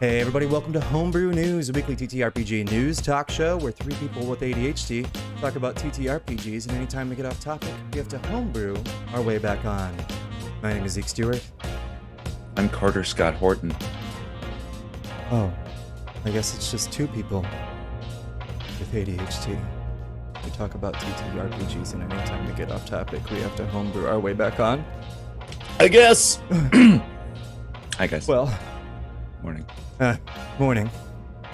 Hey everybody, welcome to Homebrew News, a weekly TTRPG news talk show where three people with ADHD talk about TTRPGs, and anytime we get off topic, we have to homebrew our way back on. My name is Zeke Stewart. I'm Carter Scott Horton. Oh, I guess it's just two people with ADHD. We talk about TTRPGs, and anytime we get off topic, we have to homebrew our way back on. I guess. Hi guys. Well, morning. Morning.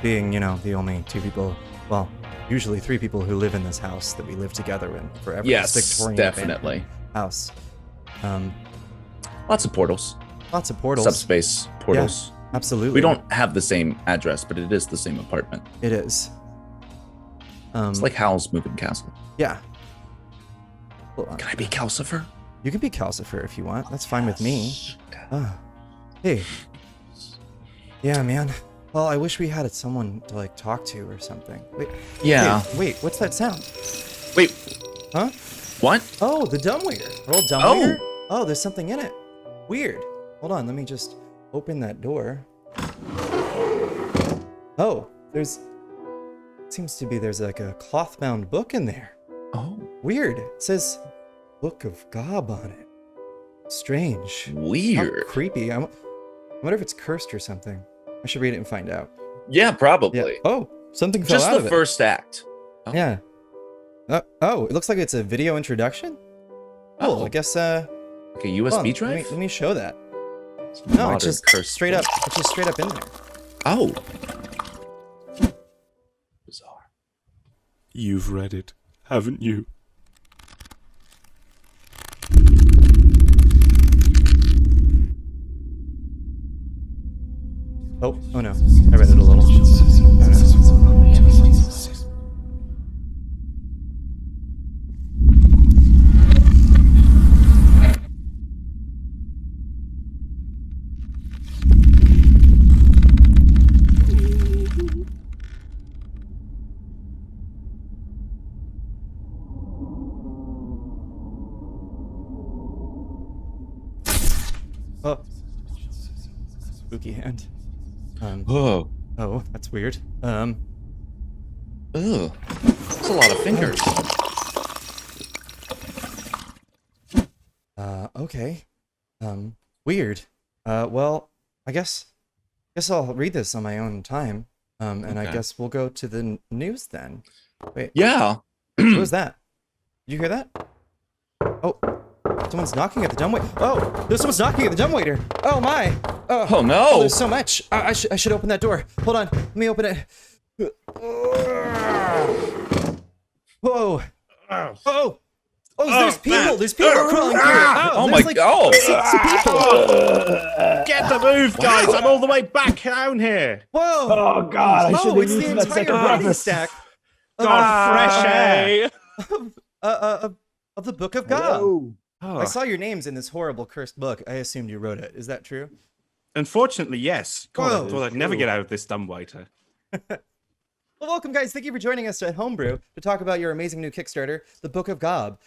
Being, the only two people, well, usually three people who live in this house that we live together in forever. Yes, this Victorian definitely. House. Lots of portals. Lots of portals. Subspace portals. Yeah, absolutely. We don't have the same address, but it is the same apartment. It is. It's like Hal's moving castle. Yeah. Can I be Calcifer? You can be Calcifer if you want. That's fine with me. Hey. Yeah, man. Well, I wish we had someone to talk to or something. Wait. Yeah. Wait, what's that sound? Wait. Huh? What? Oh, the dumbwaiter. Our old dumbwaiter? Oh, there's something in it. Weird. Hold on, let me just open that door. Oh, seems to be there's like a cloth-bound book in there. Oh. Weird. It says Book of Gob on it. Strange. Weird. How creepy. I wonder if it's cursed or something. I should read it and find out. Yeah, probably. Yeah. Oh, something fell Just out of the it. first act. Oh. Yeah. Oh, it looks like it's a video introduction. Oh, I guess. Like a USB drive. Let me show that. It's No, modern it's just cursed straight up. It's just straight up in there. Oh. Bizarre. You've read it, haven't you? Oh no. I read it a little. Oh, no. Oh. Spooky hand. Whoa. Oh, that's weird. Ugh. That's a lot of fingers. Okay. Weird. Well, I guess I'll read this on my own time. And Okay. I guess we'll go to the news then. Wait. Yeah. What was that? Did you hear that? Oh, someone's knocking at the dumbwaiter. Oh, there's someone's knocking at the dumbwaiter. Oh my. Oh no. Oh, there's so much. I should open that door. Hold on. Let me open it. Whoa. Oh. Oh, there's people. Man. There's people crawling through. Oh there's my God. Some people. Get the move, guys! Wow. I'm all the way back down here. Whoa. Oh God! I should Oh, have it's used the that entire second writing breakfast. stack God, fresh air. of the Book of Gob. Whoa. I saw your names in this horrible cursed book. I assumed you wrote it. Is that true? Unfortunately, yes. God, Whoa. I thought I'd never get out of this dumbwaiter. Well, welcome, guys. Thank you for joining us at Homebrew to talk about your amazing new Kickstarter, The Book of Gob.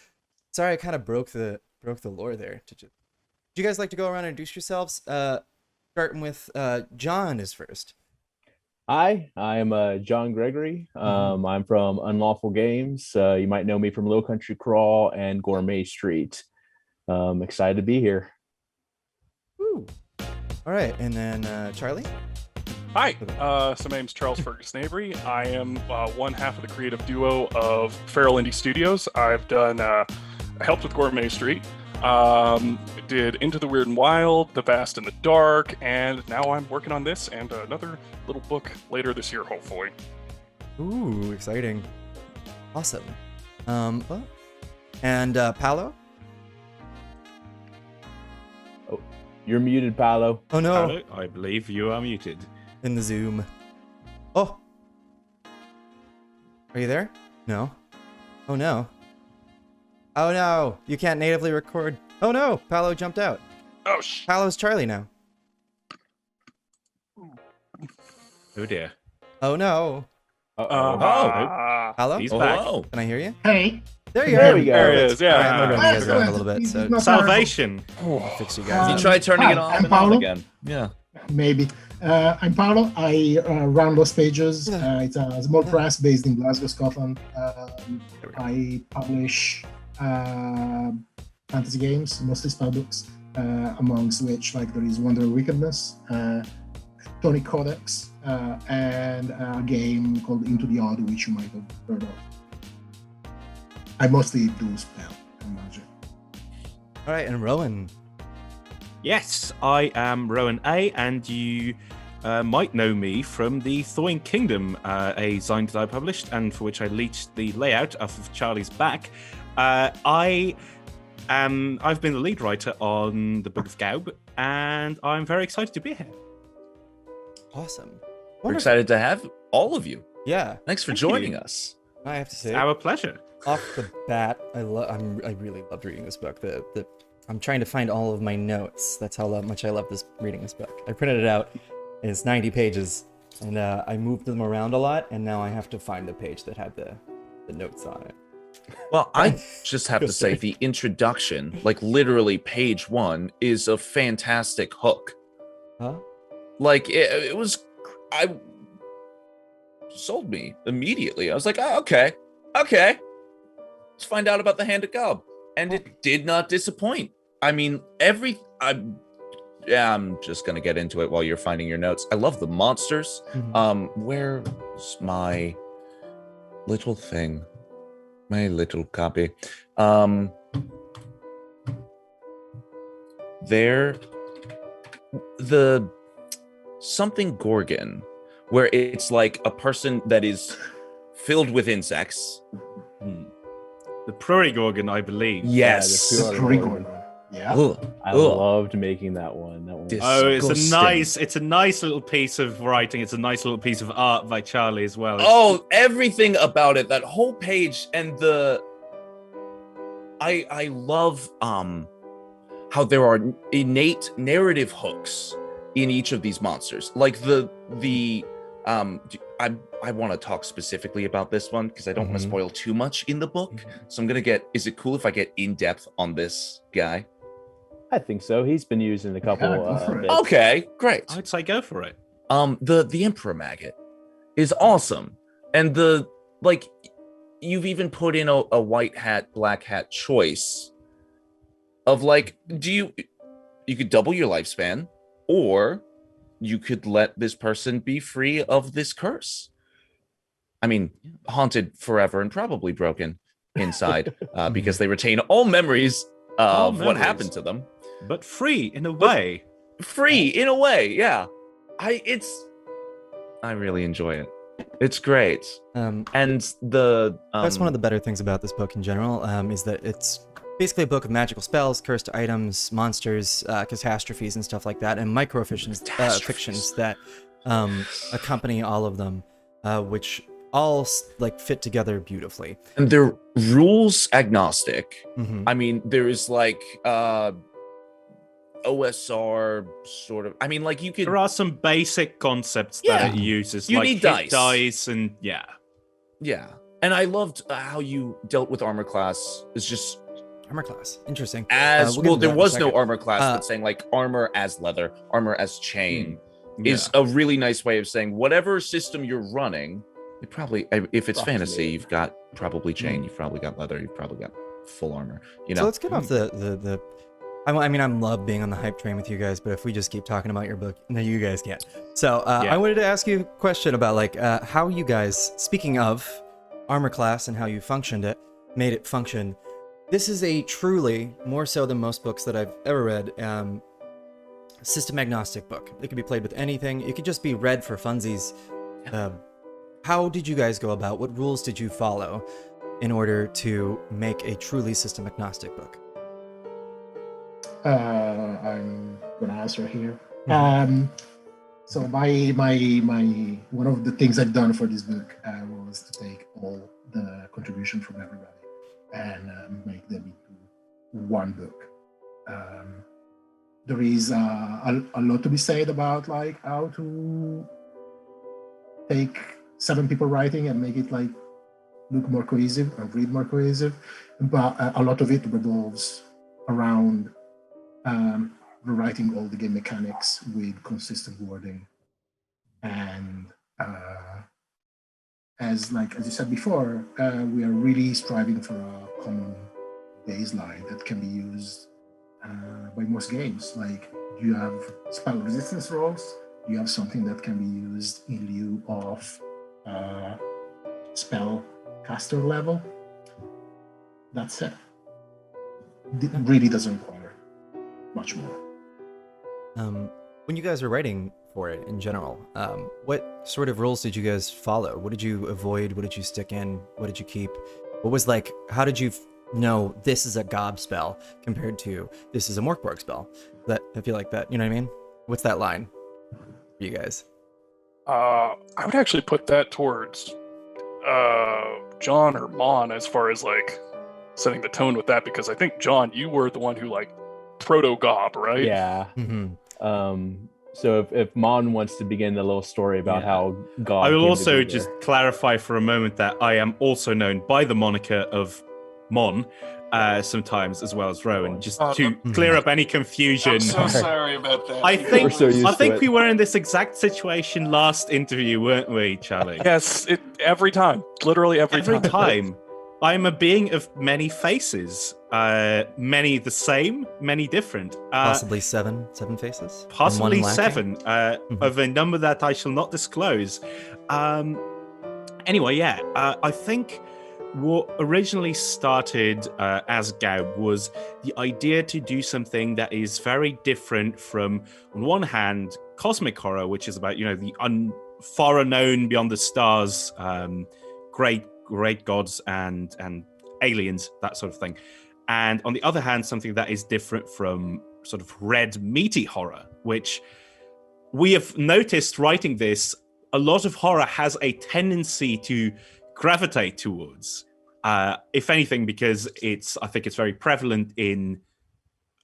Sorry, I kind of broke the lore there. Would you guys like to go around and introduce yourselves? Starting with John is first. Hi, I am John Gregory. I'm from Unlawful Games. You might know me from Low Country Crawl and Gourmet Street. Excited to be here. Woo. All right, and then Charlie. Hi, so my name's Charles Ferguson-Avery. I am one half of the creative duo of Feral Indie Studios. I've done, I helped with Gourmet Street, did Into the Weird and Wild, The Vast and the Dark, and now I'm working on this and another little book later this year, hopefully. Ooh, exciting. Awesome. And Paolo? Oh, you're muted, Paolo. Oh no, Hello, I believe you are muted. in the Zoom. Oh. Are you there? No. Oh no. Oh no, you can't natively record. Oh no, Paolo jumped out. Oh, Paolo's Charlie now. Oh dear. Oh no. Paolo? He's Oh, back. hello. Can I hear you? Hey. There you There are. we go. There it is, yeah. All right, I'm gonna run you guys around a Excellent. little bit, so Not Salvation. I'll fix you guys. You tried turning it on I'm and on Paolo. again. Yeah. Maybe. I'm Paolo. I run Lost Pages. It's a small press based in Glasgow, Scotland. I publish fantasy games, mostly spell books, amongst which there is Wonder of Wickedness, Tonic Codex, and a game called Into the Odd, which you might have heard of. I mostly do spell and magic. All right, and Rowan. Yes, I am Rowan A, and you might know me from the Thawing Kingdom, a zine that I published and for which I leached the layout off of Charlie's back. I've been the lead writer on the Book of GAUB, and I'm very excited to be here. Awesome. We're excited to have all of you. Yeah. Thanks for Thank joining you. us. I have to say, Our pleasure. off the bat, I really loved reading this book. I'm trying to find all of my notes. That's how much I love reading this book. I printed it out. It's 90 pages, and I moved them around a lot, and now I have to find the page that had the notes on it. Well, I just have to say the introduction, like literally page 1, is a fantastic hook. Huh? Like it was, sold me immediately. I was like, oh, okay, let's find out about the Hand of Gob, and it did not disappoint. I mean, I'm just gonna get into it while you're finding your notes. I love the monsters. Mm-hmm. Where's my little thing? My little copy. The something Gorgon, where it's like a person that is filled with insects. The Prurigorgon, I believe. Yes. The Prurigorgon. Yeah. I loved making that one. That one. Oh, it's Disgusting. a nice little piece of writing. It's a nice little piece of art by Charlie as well. Oh, everything about it, that whole page, and I love how there are innate narrative hooks in each of these monsters. Like I want to talk specifically about this one because I don't want to spoil too much in the book. So I'm gonna is it cool if I get in depth on this guy? I think so. He's been used in a couple. Bits. Okay, great. I'd say go for it. The Emperor Maggot is awesome, and you've even put in a white hat, black hat choice of you could double your lifespan, or you could let this person be free of this curse. I mean, haunted forever and probably broken inside because they retain all memories of what happened to them. But free in a way. Free in a way, yeah. I really enjoy it. It's great. And that's one of the better things about this book in general, is that it's basically a book of magical spells, cursed items, monsters, catastrophes, and stuff like that, and fictions that accompany all of them, which all fit together beautifully. And they're rules agnostic. Mm-hmm. I mean, there is OSR sort of. I mean, you could. There are some basic concepts that it uses. You like need dice, and yeah. And I loved how you dealt with armor class. It's just armor class, interesting. Well, there was no armor class, but saying armor as leather, armor as chain is a really nice way of saying whatever system you're running. It probably, if it's fantasy, you've got probably chain, you've probably got leather, you've probably got full armor. So let's get off the. I mean, I love being on the hype train with you guys, but if we just keep talking about your book, no, you guys can't. So I wanted to ask you a question about how you guys, speaking of armor class and how you made it function. This is a truly, more so than most books that I've ever read, system agnostic book. It could be played with anything. It could just be read for funsies. How did you guys go about? What rules did you follow in order to make a truly system agnostic book? I'm gonna answer here. So my one of the things I've done for this book was to take all the contribution from everybody and make them into one book. There is a lot to be said about how to take 7 people writing and make it look more cohesive and read more cohesive, but a lot of it revolves around rewriting all the game mechanics with consistent wording And as you said before, we are really striving for a common baseline that can be used by most games. Like, do you have spell resistance rolls? Do you have something that can be used in lieu of spell caster level? That's it. It really doesn't require much more. When you guys were writing for it in general, what sort of rules did you guys follow? What did you avoid? What did you stick in? What did you keep? What was like, how did you know this is a GAUB spell compared to this is a Morkborg spell? That I feel like that, you know what I mean? What's that line for you guys? I would actually put that towards John or Mon as far as like setting the tone with that, because I think, John, you were the one who like proto GAUB, right? Yeah. Mm-hmm. So if Mon wants to begin the little story about how GAUB I will came to also be just there. clarify for a moment that I am also known by the moniker of Mon sometimes, as well as Rowan, just to clear up any confusion. I'm so sorry about that. I think We're so used I to think it. we were in this exact situation last interview, weren't we, Charlie? Yes, every time, literally every time. I am a being of many faces, many the same, many different. Possibly seven faces? Possibly And one lacking? 7, of a number that I shall not disclose. Anyway, yeah, I think what originally started as GAUB was the idea to do something that is very different from, on one hand, cosmic horror, which is about, the far unknown beyond the stars, great gods and aliens, that sort of thing. And on the other hand, something that is different from sort of red meaty horror, which we have noticed writing this, a lot of horror has a tendency to gravitate towards, if anything, because I think it's very prevalent in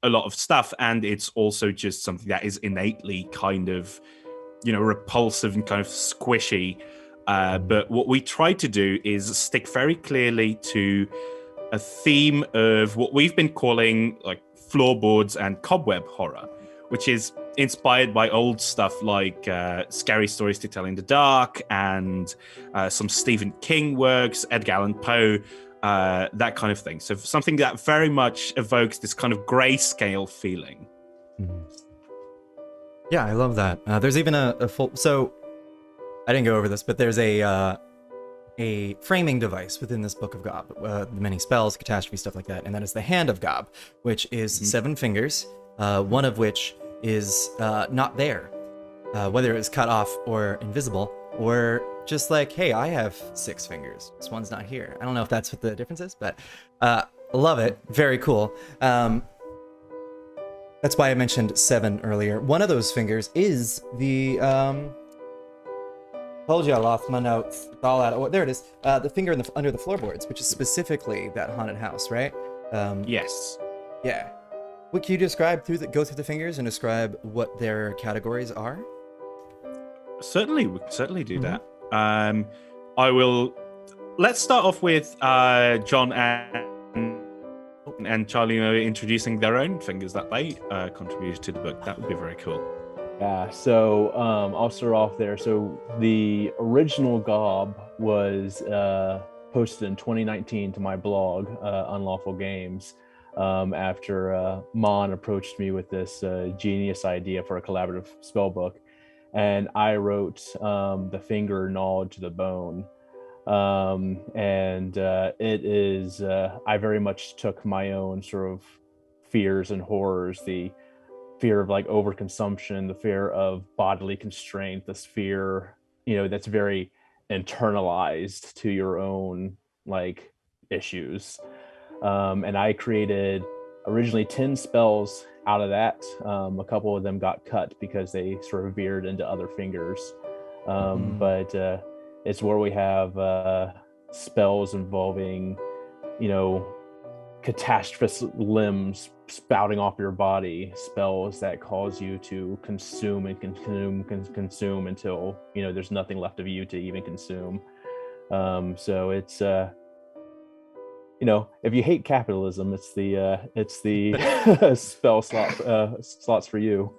a lot of stuff, and it's also just something that is innately kind of, repulsive and kind of squishy. But what we tried to do is stick very clearly to a theme of what we've been calling like floorboards and cobweb horror, which is inspired by old stuff like Scary Stories to Tell in the Dark and some Stephen King works, Edgar Allan Poe, that kind of thing. So something that very much evokes this kind of grayscale feeling. Yeah, I love that. There's even a full... So, I didn't go over this, but there's a framing device within this Book of Gob. The many spells, catastrophe, stuff like that. And that is the Hand of Gob, which is 7 fingers, one of which is not there. Whether it's cut off or invisible, or just like, hey, I have 6 fingers. This one's not here. I don't know if that's what the difference is, but love it. Very cool. That's why I mentioned 7 earlier. One of those fingers is the... Told you I lost my notes. It's all out. Oh, there it is. The finger under the floorboards, which is specifically that haunted house, right? Yes. Yeah. What can you go through the fingers and describe what their categories are? Certainly, we can certainly do that. I will. Let's start off with John and Charlie introducing their own fingers that they contributed to the book. That would be very cool. Yeah, so I'll start off there. So the original GAUB was posted in 2019 to my blog, Unlawful Games, after Mon approached me with this genius idea for a collaborative spell book. And I wrote the finger gnawed to the bone. And it is, I very much took my own sort of fears and horrors, the fear of like overconsumption, the fear of bodily constraint, this fear, that's very internalized to your own like issues. And I created originally 10 spells out of that. A couple of them got cut because they sort of veered into other fingers. But it's where we have spells involving, catastrophist limbs spouting off your body, spells that cause you to consume and consume until there's nothing left of you to even consume. So it's if you hate capitalism, it's the spell slots for you.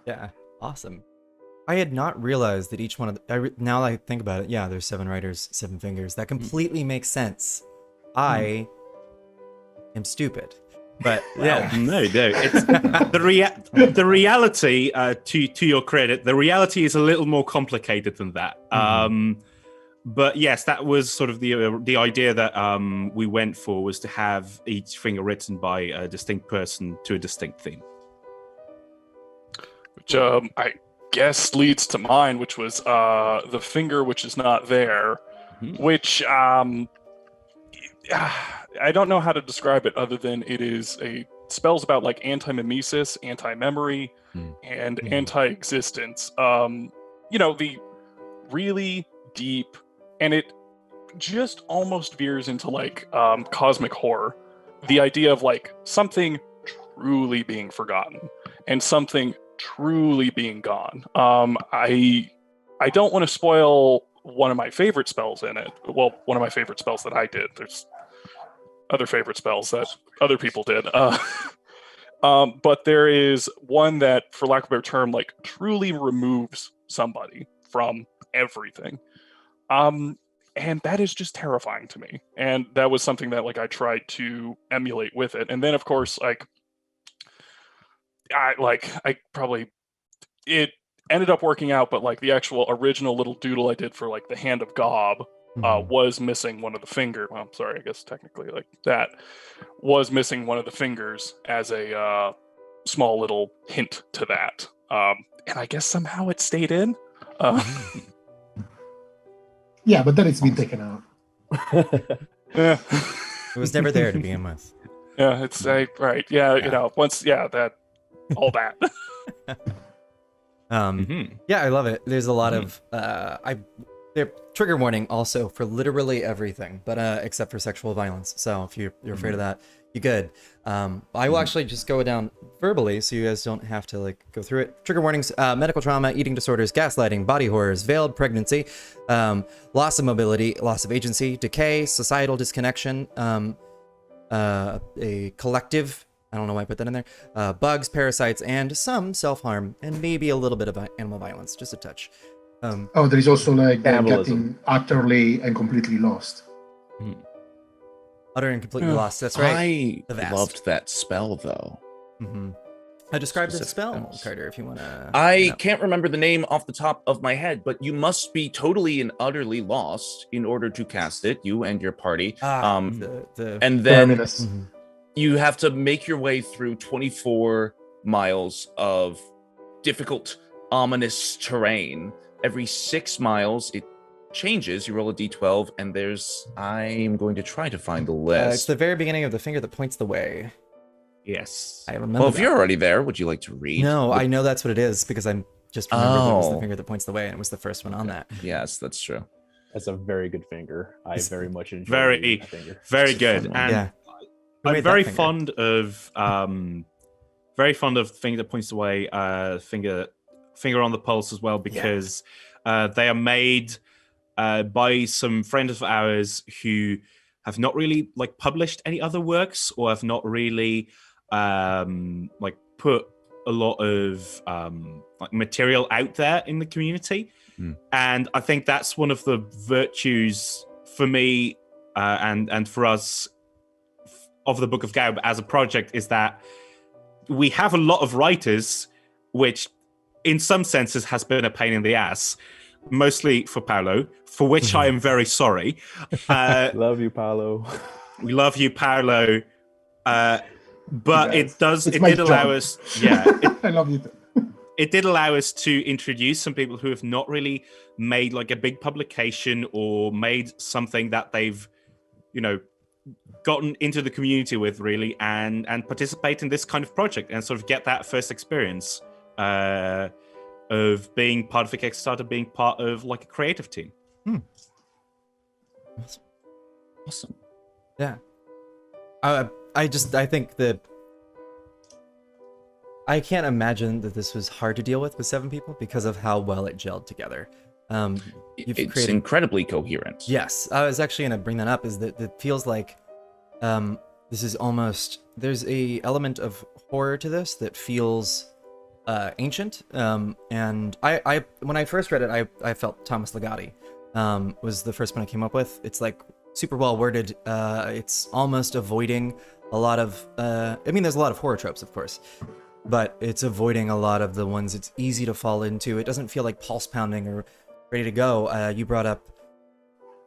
Yeah, awesome. I had not realized that each one of now that I think about it, yeah, there's 7 writers, 7 fingers. That completely makes sense. I am stupid. But yeah, No, it's the reality. To your credit, the reality is a little more complicated than that. But yes, that was sort of the idea that we went for, was to have each finger written by a distinct person to a distinct theme. Which I guess leads to mine, which was the finger which is not there, which I don't know how to describe it other than it is spells about like anti-mimesis, anti-memory, and anti-existence. The really deep, and it just almost veers into like cosmic horror. The idea of like something truly being forgotten and something truly being gone. I don't want to spoil one of my favorite spells in it. Well, one of my favorite spells that I did. There's other favorite spells that other people did. But there is one that, for lack of a better term, like truly removes somebody from everything. And that is just terrifying to me. And that was something that like I tried to emulate with it. And then of course, it ended up working out, but like the actual original little doodle I did for like the Hand of Gob was missing one of the fingers. Well, I'm sorry, I guess technically like that was missing one of the fingers as a small little hint to that. And I guess somehow it stayed in. Yeah, but then it's been taken out. Yeah. it was never there to begin with. Yeah, it's right. Yeah, once that all that. Yeah, I love it. There's a lot of trigger warning also for literally everything, but except for sexual violence. So if you're afraid of that, you're good. I will actually just go down verbally so you guys don't have to like go through it. Trigger warnings: medical trauma, eating disorders, gaslighting, body horrors, veiled pregnancy, loss of mobility, loss of agency, decay, societal disconnection, a collective, I don't know why I put that in there, bugs, parasites, and some self-harm, and maybe a little bit of animal violence, just a touch. There is also like Cannibalism. getting utterly and completely lost. Utter and completely lost, that's right. I The vast. loved that spell though. I described the Specific spell, spells. Carter, if you want to. I can't remember the name off the top of my head, but you must be totally and utterly lost in order to cast it, you and your party. And then Terminus. you have to make your way through 24 miles of difficult, ominous terrain. Every 6 miles, it changes. You roll a d12, and I'm going to try to find the list. It's the very beginning of the finger that points the way. Yes. I remember. Well, if that. you're already there, would you like to read? No, I know that's what it is because I'm just remembered that it was the Oh. finger that points the way, and it was the first one on that. Yes, that's true. That's a very good finger. I It's very much enjoy very- that finger. Very It's a good. fun one. And Yeah. Who I'm made that very finger? fond of finger that points away, finger on the pulse as well, because they are made by some friends of ours who have not really like published any other works, or have not really like put a lot of like material out there in the community. And I think that's one of the virtues for me and for us of the Book of GAUB as a project, is that we have a lot of writers, which in some senses has been a pain in the ass, mostly for Paolo, for which I am very sorry. Love you, Paolo. We love you, Paolo. But Yes. it my did allow job. us, I love you too. it did allow us to introduce some people who have not really made like a big publication or made something that they've, gotten into the community with really, and participate in this kind of project and sort of get that first experience of being part of a Kickstarter, being part of like a creative team. Awesome. Yeah. I think that I can't imagine that this was hard to deal with 7 people because of how well it gelled together. You've It's created. incredibly coherent. Yes, I was actually going to bring that up. Is that it feels like this is almost, there's a element of horror to this that feels ancient. And I when I first read it, I felt Thomas Ligotti was the first one I came up with. It's like super well worded. It's almost avoiding a lot of I mean, there's a lot of horror tropes, of course, but it's avoiding a lot of the ones it's easy to fall into. It doesn't feel like pulse pounding or ready to go. You brought up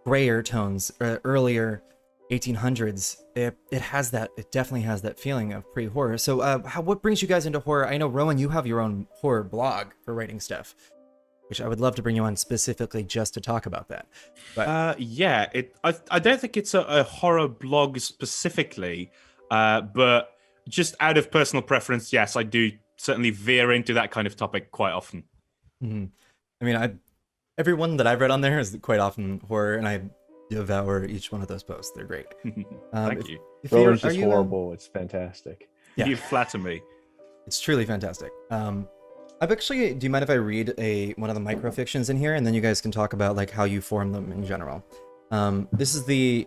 grayer tones earlier 1800s. It has that. It definitely has that feeling of pre-horror. So what brings you guys into horror? I know, Rowan, you have your own horror blog for writing stuff, which I would love to bring you on specifically just to talk about that. But yeah, I don't think it's a horror blog specifically, but just out of personal preference, yes, I do certainly veer into that kind of topic quite often. I mean, everyone that I've read on there is quite often horror, and I devour each one of those posts. They're great. Thank you. Rowan's just horrible. It's fantastic. Yeah. You flatter me. It's truly fantastic. I've actually. Do you mind if I read one of the microfictions in here, and then you guys can talk about like how you form them in general? This is the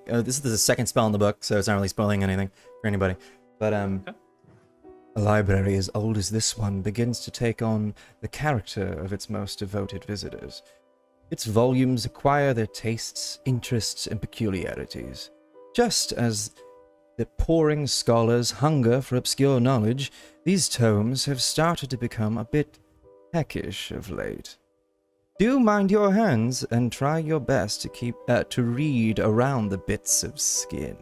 second spell in the book, so it's not really spoiling anything for anybody. But okay. A library as old as this one begins to take on the character of its most devoted visitors. Its volumes acquire their tastes, interests, and peculiarities. Just as the pouring scholars hunger for obscure knowledge, these tomes have started to become a bit peckish of late. Do mind your hands and try your best to keep to read around the bits of skin.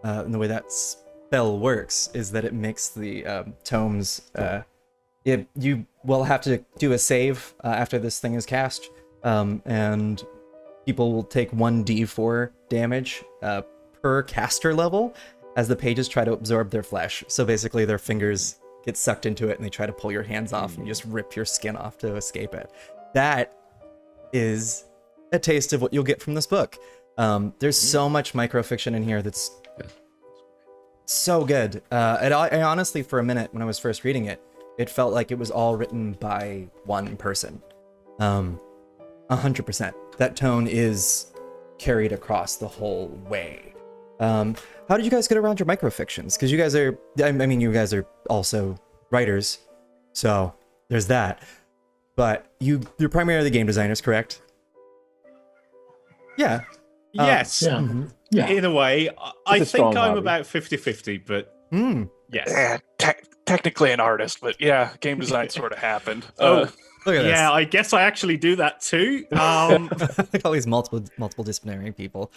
And the way that spell works is that it makes the tomes. You will have to do a save after this thing is cast, and people will take 1d4 damage per caster level as the pages try to absorb their flesh. So basically, their fingers get sucked into it, and they try to pull your hands off, and you just rip your skin off to escape it. That is a taste of what you'll get from this book. There's so much microfiction in here that's so good. And I honestly, for a minute, when I was first reading it, it felt like it was all written by one person. 100%. That tone is carried across the whole way. How did you guys get around your microfictions? Because you guys are, I mean, you guys are also writers, so there's that. But you're primarily game designers, correct? Yeah. Yes. Yeah. Yeah. In a way, I a think strong I'm hobby. about 50-50, but yes. Yeah, technically an artist, but yeah, game design sort of happened. Oh, Look at yeah, I guess I actually do that too. this. Like all these multiple disciplinary people.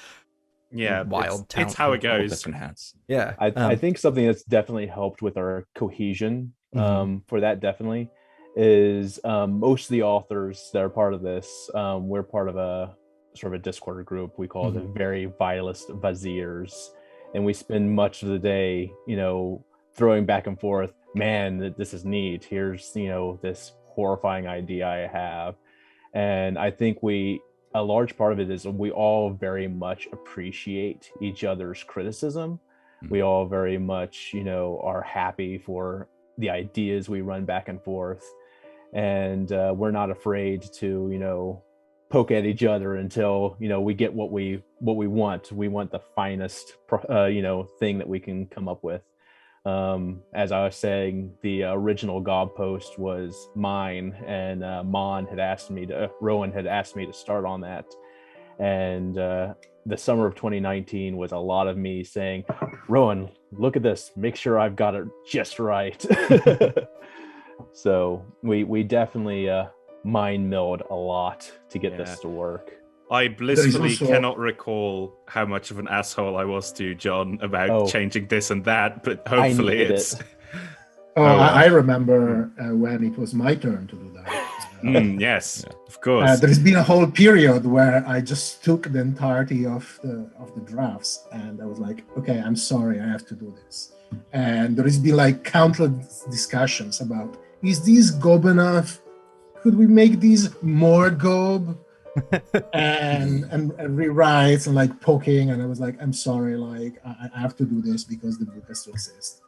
Yeah, Wild talent. it's how it All goes. different hats. Yeah. I think something that's definitely helped with our cohesion for that definitely is most of the authors that are part of this, we're part of a sort of a Discord group. We call it the Very Vilest Viziers. And we spend much of the day, throwing back and forth, man, this is neat. Here's, this horrifying idea I have. And I think a large part of it is we all very much appreciate each other's criticism. We all very much, are happy for the ideas we run back and forth. And we're not afraid to, poke at each other until, we get what we want. We want the finest, thing that we can come up with. As I was saying, the original GAUB post was mine, and Rowan had asked me to start on that. And the summer of 2019 was a lot of me saying, Rowan, look at this, make sure I've got it just right. So we definitely mind milled a lot to get this to work. I blissfully also- cannot recall how much of an asshole I was to John about changing this and that, but hopefully needed it's... it. I remember when it was my turn to do that. Yes, of course. There's been a whole period where I just took the entirety of the drafts, and I was like, okay, I'm sorry, I have to do this. And there has been like countless discussions about, is this GOB enough? Could we make these more GOB? and rewrites and like poking, and I was like, I'm sorry, like I have to do this because the book has to exist.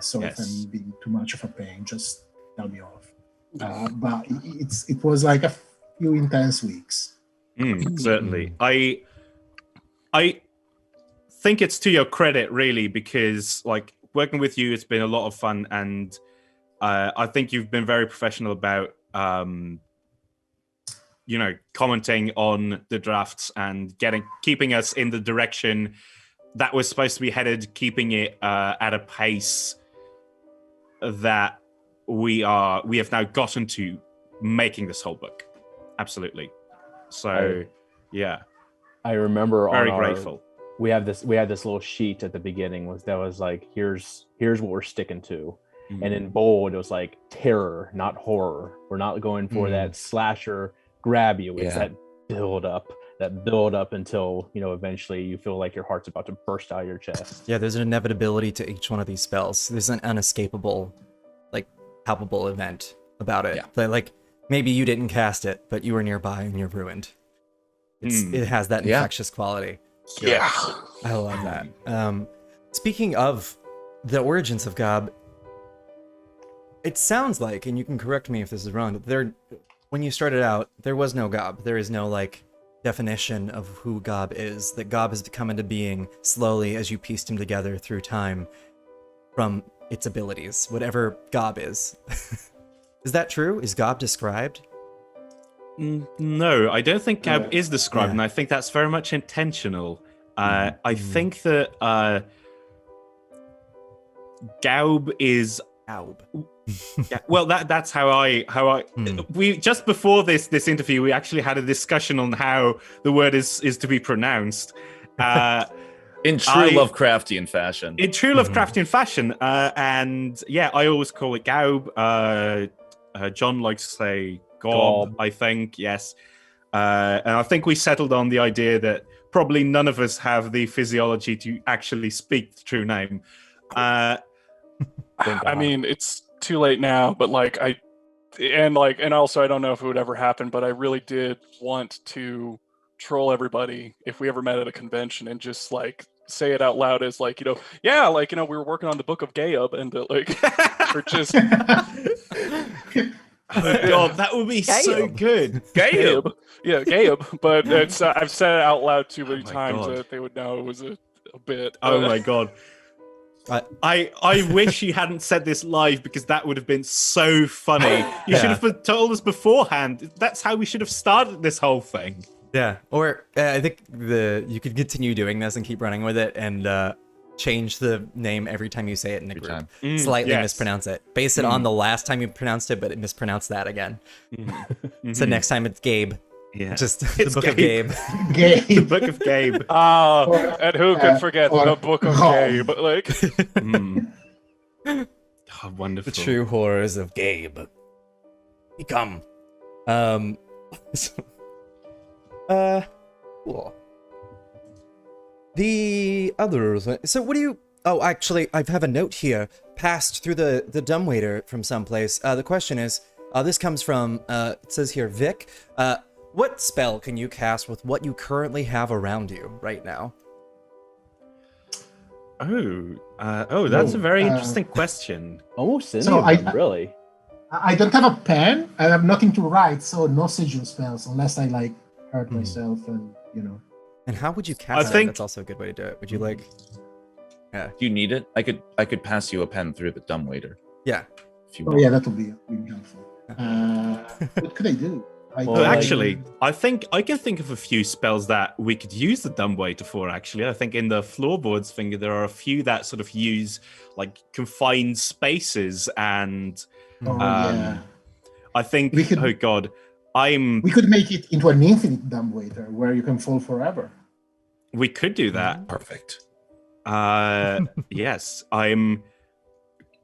So if I'm being too much of a pain, just tell me off. But it was like a few intense weeks. Certainly. I think it's to your credit, really, because like working with you, it's been a lot of fun, and I think you've been very professional about, commenting on the drafts and keeping us in the direction that we're supposed to be headed, keeping it at a pace that we have now gotten to making this whole book. Absolutely. So, yeah. I remember Very grateful. We had this little sheet at the beginning that was like, here's what we're sticking to. And in bold, it was like terror, not horror. We're not going for that slasher grab you. It's that build up until, eventually you feel like your heart's about to burst out of your chest. Yeah, there's an inevitability to each one of these spells. There's an unescapable, palpable event about it. Yeah. Like, maybe you didn't cast it, but you were nearby and you're ruined. It has that infectious quality. Yeah. I love that. Speaking of the origins of GAUB, it sounds like, and you can correct me if this is wrong, that when you started out, there was no GAUB. There is no, definition of who GAUB is. That GAUB has come into being slowly as you pieced him together through time from its abilities, whatever GAUB is. Is that true? Is GAUB described? No, I don't think GAUB is described, and I think that's very much intentional. I think that GAUB is... GAUB. Yeah, well, that's how I we just before this interview we actually had a discussion on how the word is to be pronounced. In true Lovecraftian fashion. In true Lovecraftian fashion, and I always call it GAUB. John likes to say GOB, I think, yes. And I think we settled on the idea that probably none of us have the physiology to actually speak the true name. I mean, it's too late now, but and also I don't know if it would ever happen, but I really did want to troll everybody if we ever met at a convention and just say it out loud as we were working on the Book of GAUB and or just oh god, that would be so good. GAUB. Yeah, GAUB, but it's I've said it out loud too many times God. that they would know it was a bit. Oh my god. I wish you hadn't said this live because that would have been so funny. You should have told us beforehand. That's how we should have started this whole thing. Yeah, or I think you could continue doing this and keep running with it and change the name every time you say it in the group. Slightly mispronounce it. Base it on the last time you pronounced it, but mispronounce that again. So next time it's Gabe. Yeah, just the Book of GAUB. The Book of GAUB. And who could forget the Book of GAUB? Oh, wonderful. The true horrors of GAUB. Become. Cool. The others. So what do you? Oh, actually, I have a note here. Passed through the dumbwaiter from someplace. The question is, this comes from. It says here, Vic. What spell can you cast with what you currently have around you right now? That's a very interesting question. Almost any of them, really. I don't have a pen. I have nothing to write, so no sigil spells unless I hurt myself and And how would you cast that? That's also a good way to do it. Would you Do you need it? I could pass you a pen through the dumbwaiter. Yeah. If you want. Yeah, that would be really helpful. What could I do? Actually, I think I can think of a few spells that we could use the dumbwaiter for. Actually, I think in the floorboards thing, there are a few that sort of use confined spaces, and I think. We could, We could make it into an infinite dumbwaiter where you can fall forever. We could do that. Perfect. Yes, I'm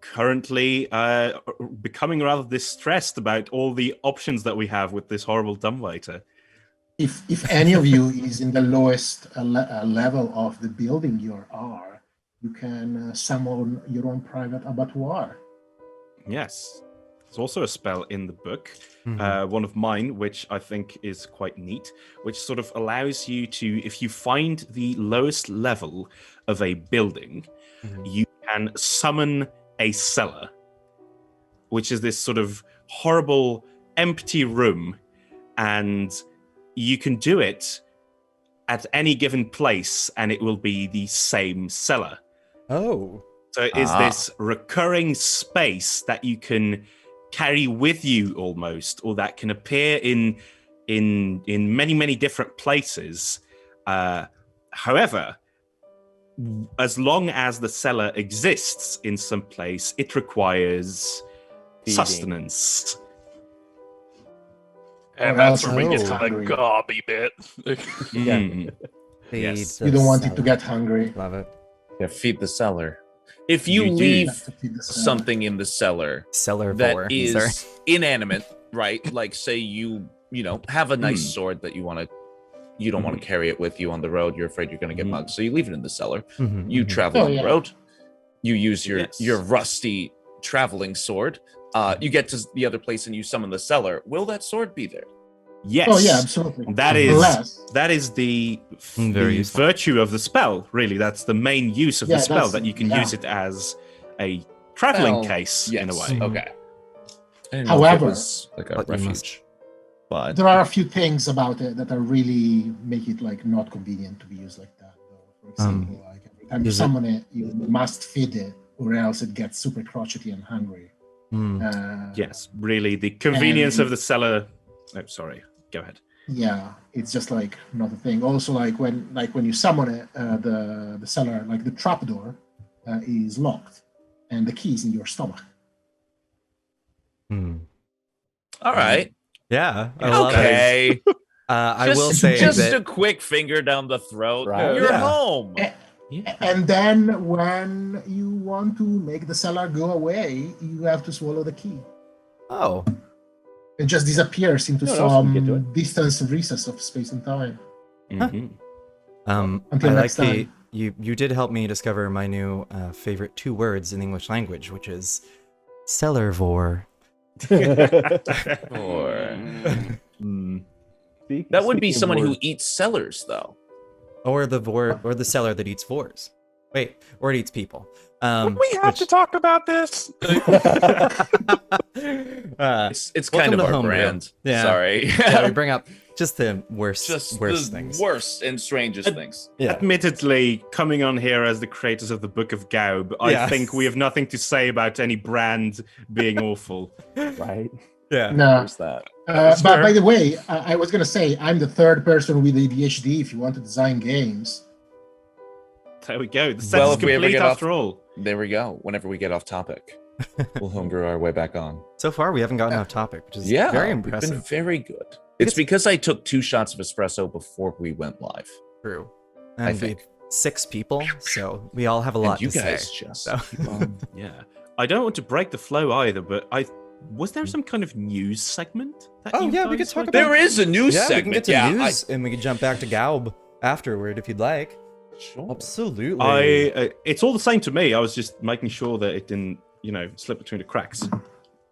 currently becoming rather distressed about all the options that we have with this horrible dumbwaiter. If any of you is in the lowest level of the building you are, you can summon your own private abattoir. Yes. There's also a spell in the book, one of mine, which I think is quite neat, which sort of allows you to, if you find the lowest level of a building, you can summon a cellar, which is this sort of horrible, empty room, and you can do it at any given place, and it will be the same cellar. Oh. So it is this recurring space that you can carry with you almost, or that can appear in many different places. However, as long as the cellar exists in some place, it requires sustenance. And Or that's else where we it get gets to the hungry. gauby bit. Mm. Feed Yes. the You don't want it to cellar. get hungry. Love it. Yeah, feed the cellar. If you You do. leave You have to feed the cellar. something in the cellar Cellar that vor. is Sorry. inanimate, right? Like say you have a nice sword that you don't want to carry it with you on the road. You're afraid you're going to get mugged, so you leave it in the cellar. Mhm, You mhm. travel on the yeah. road. You use your Yes. your rusty traveling sword. You get to the other place and you summon the cellar. Will that sword be there? Yes. Oh yeah, absolutely. That is Unless, the Very useful. virtue of the spell. Really, that's the main use of Yeah, the spell. that's- That you can yeah. use it as a traveling Well, case yes. in a way. Mhm. Okay. I didn't know if it However, was like a but you must- refuge. But there are a few things about it that are really make it like not convenient to be used like that. Though. For example, like every time you is it- summon it, you must feed it, or else it gets super crotchety and hungry. Mm. Yes, really, the convenience And- of the cellar. Oh, sorry. Go ahead. Yeah, it's just like not a thing. Also, like when you summon it, the cellar, like the trapdoor, is locked, and the key is in your stomach. Hmm. all right. Yeah. I love it. Okay. I will say just that a quick finger down the throat. Right. You're Yeah. home. Yeah. And then when you want to make the cellar go away, you have to swallow the key. oh, It just disappears into No one else can get to some distance recess of space and time. Mhm. Until I like next the time. you did help me discover my new favorite 2 words in the English language, which is cellar vor. Or Mm. that would be Speaking of someone who words- eats cellars, though. Or the vor, or the cellar that eats vors. Wait, or it eats people. Would we have which- to talk about this? It's welcome kind of to our Homebrew. brand. Yeah. Sorry. Yeah, we bring up just the worst Just worst the things. worst and strangest things. Yeah. Admittedly, coming on here as the creators of the Book of GAUB, I Yeah. think we have nothing to say about any brand being awful. right? Yeah. No. There's that. That's But fair. by the way, I was gonna say I'm the third person with ADHD if you want to design games. There we go. The set Well, is if we ever complete get after all. There we go. Whenever we get off topic, we'll homebrew our way back on. So far, we haven't gotten off topic, which is Yeah, very we've been impressive. very good. It's because I took 2 shots of espresso before we went live. True. I And we think. 6 people, so we all have a lot And you to guys say. just So- keep on. Yeah. I don't want to break the flow either, but was there some kind of news segment? That Oh, you yeah, we guys could talk were about- doing? There is a news Yeah, segment. we can get to yeah, news, and we can jump back to GAUB afterward if you'd like. Sure. Absolutely. It's all the same to me. I was just making sure that it didn't, slip between the cracks. Look,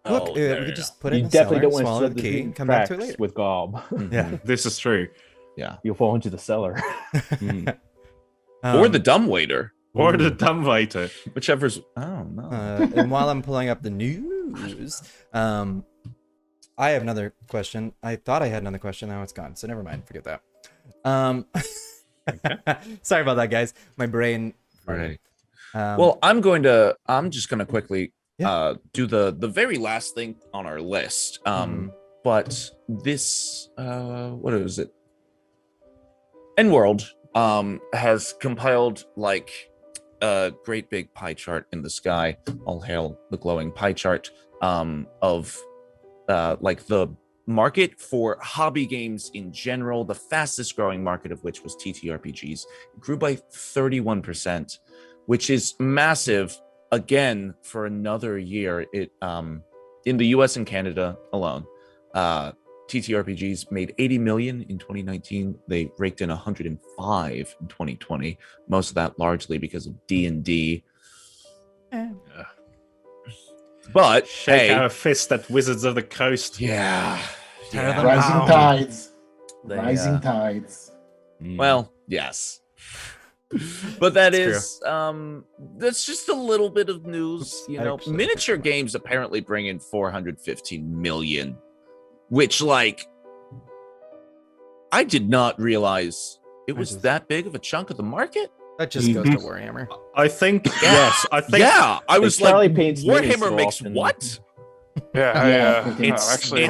Oh, we there you could just go. put it You in the definitely cellar, don't want to swallow slip the key, between and come back to it cracks later. with GAUB. Yeah. This is true. Yeah. You'll fall into the cellar. Mm. Or the dumbwaiter. Or the dumbwaiter. Whichever's. Oh, no. And while I'm pulling up the news, I have another question. I thought I had another question. Now it's gone. So never mind. Forget that. Sorry about that, guys. My brain. Right. Um, Well, I'm just gonna quickly Yeah. do the very last thing on our list. But this what is it? N-World has compiled like a great big pie chart in the sky. All hail the glowing pie chart of like the market for hobby games in general, the fastest growing market of which was TTRPGs. It grew by 31%, which is massive again for another year. It in the US and Canada alone, TTRPGs made 80 million in 2019. They raked in 105 in 2020, most of that largely because of D&D. But Shake hey, our fist at Wizards of the Coast. yeah, Tear them Rising down. tides. They, Rising tides. Mm. well, yes. But that That's is that's just a little bit of news. Oops, You I know, actually- miniature games apparently bring in 415 million, which like I did not realize it was just- that big of a chunk of the market. That just goes to Mhm. Warhammer. I think yes. I think Yeah, I was Charlie like, paints minis Warhammer so makes often. what? Yeah, It's- actually,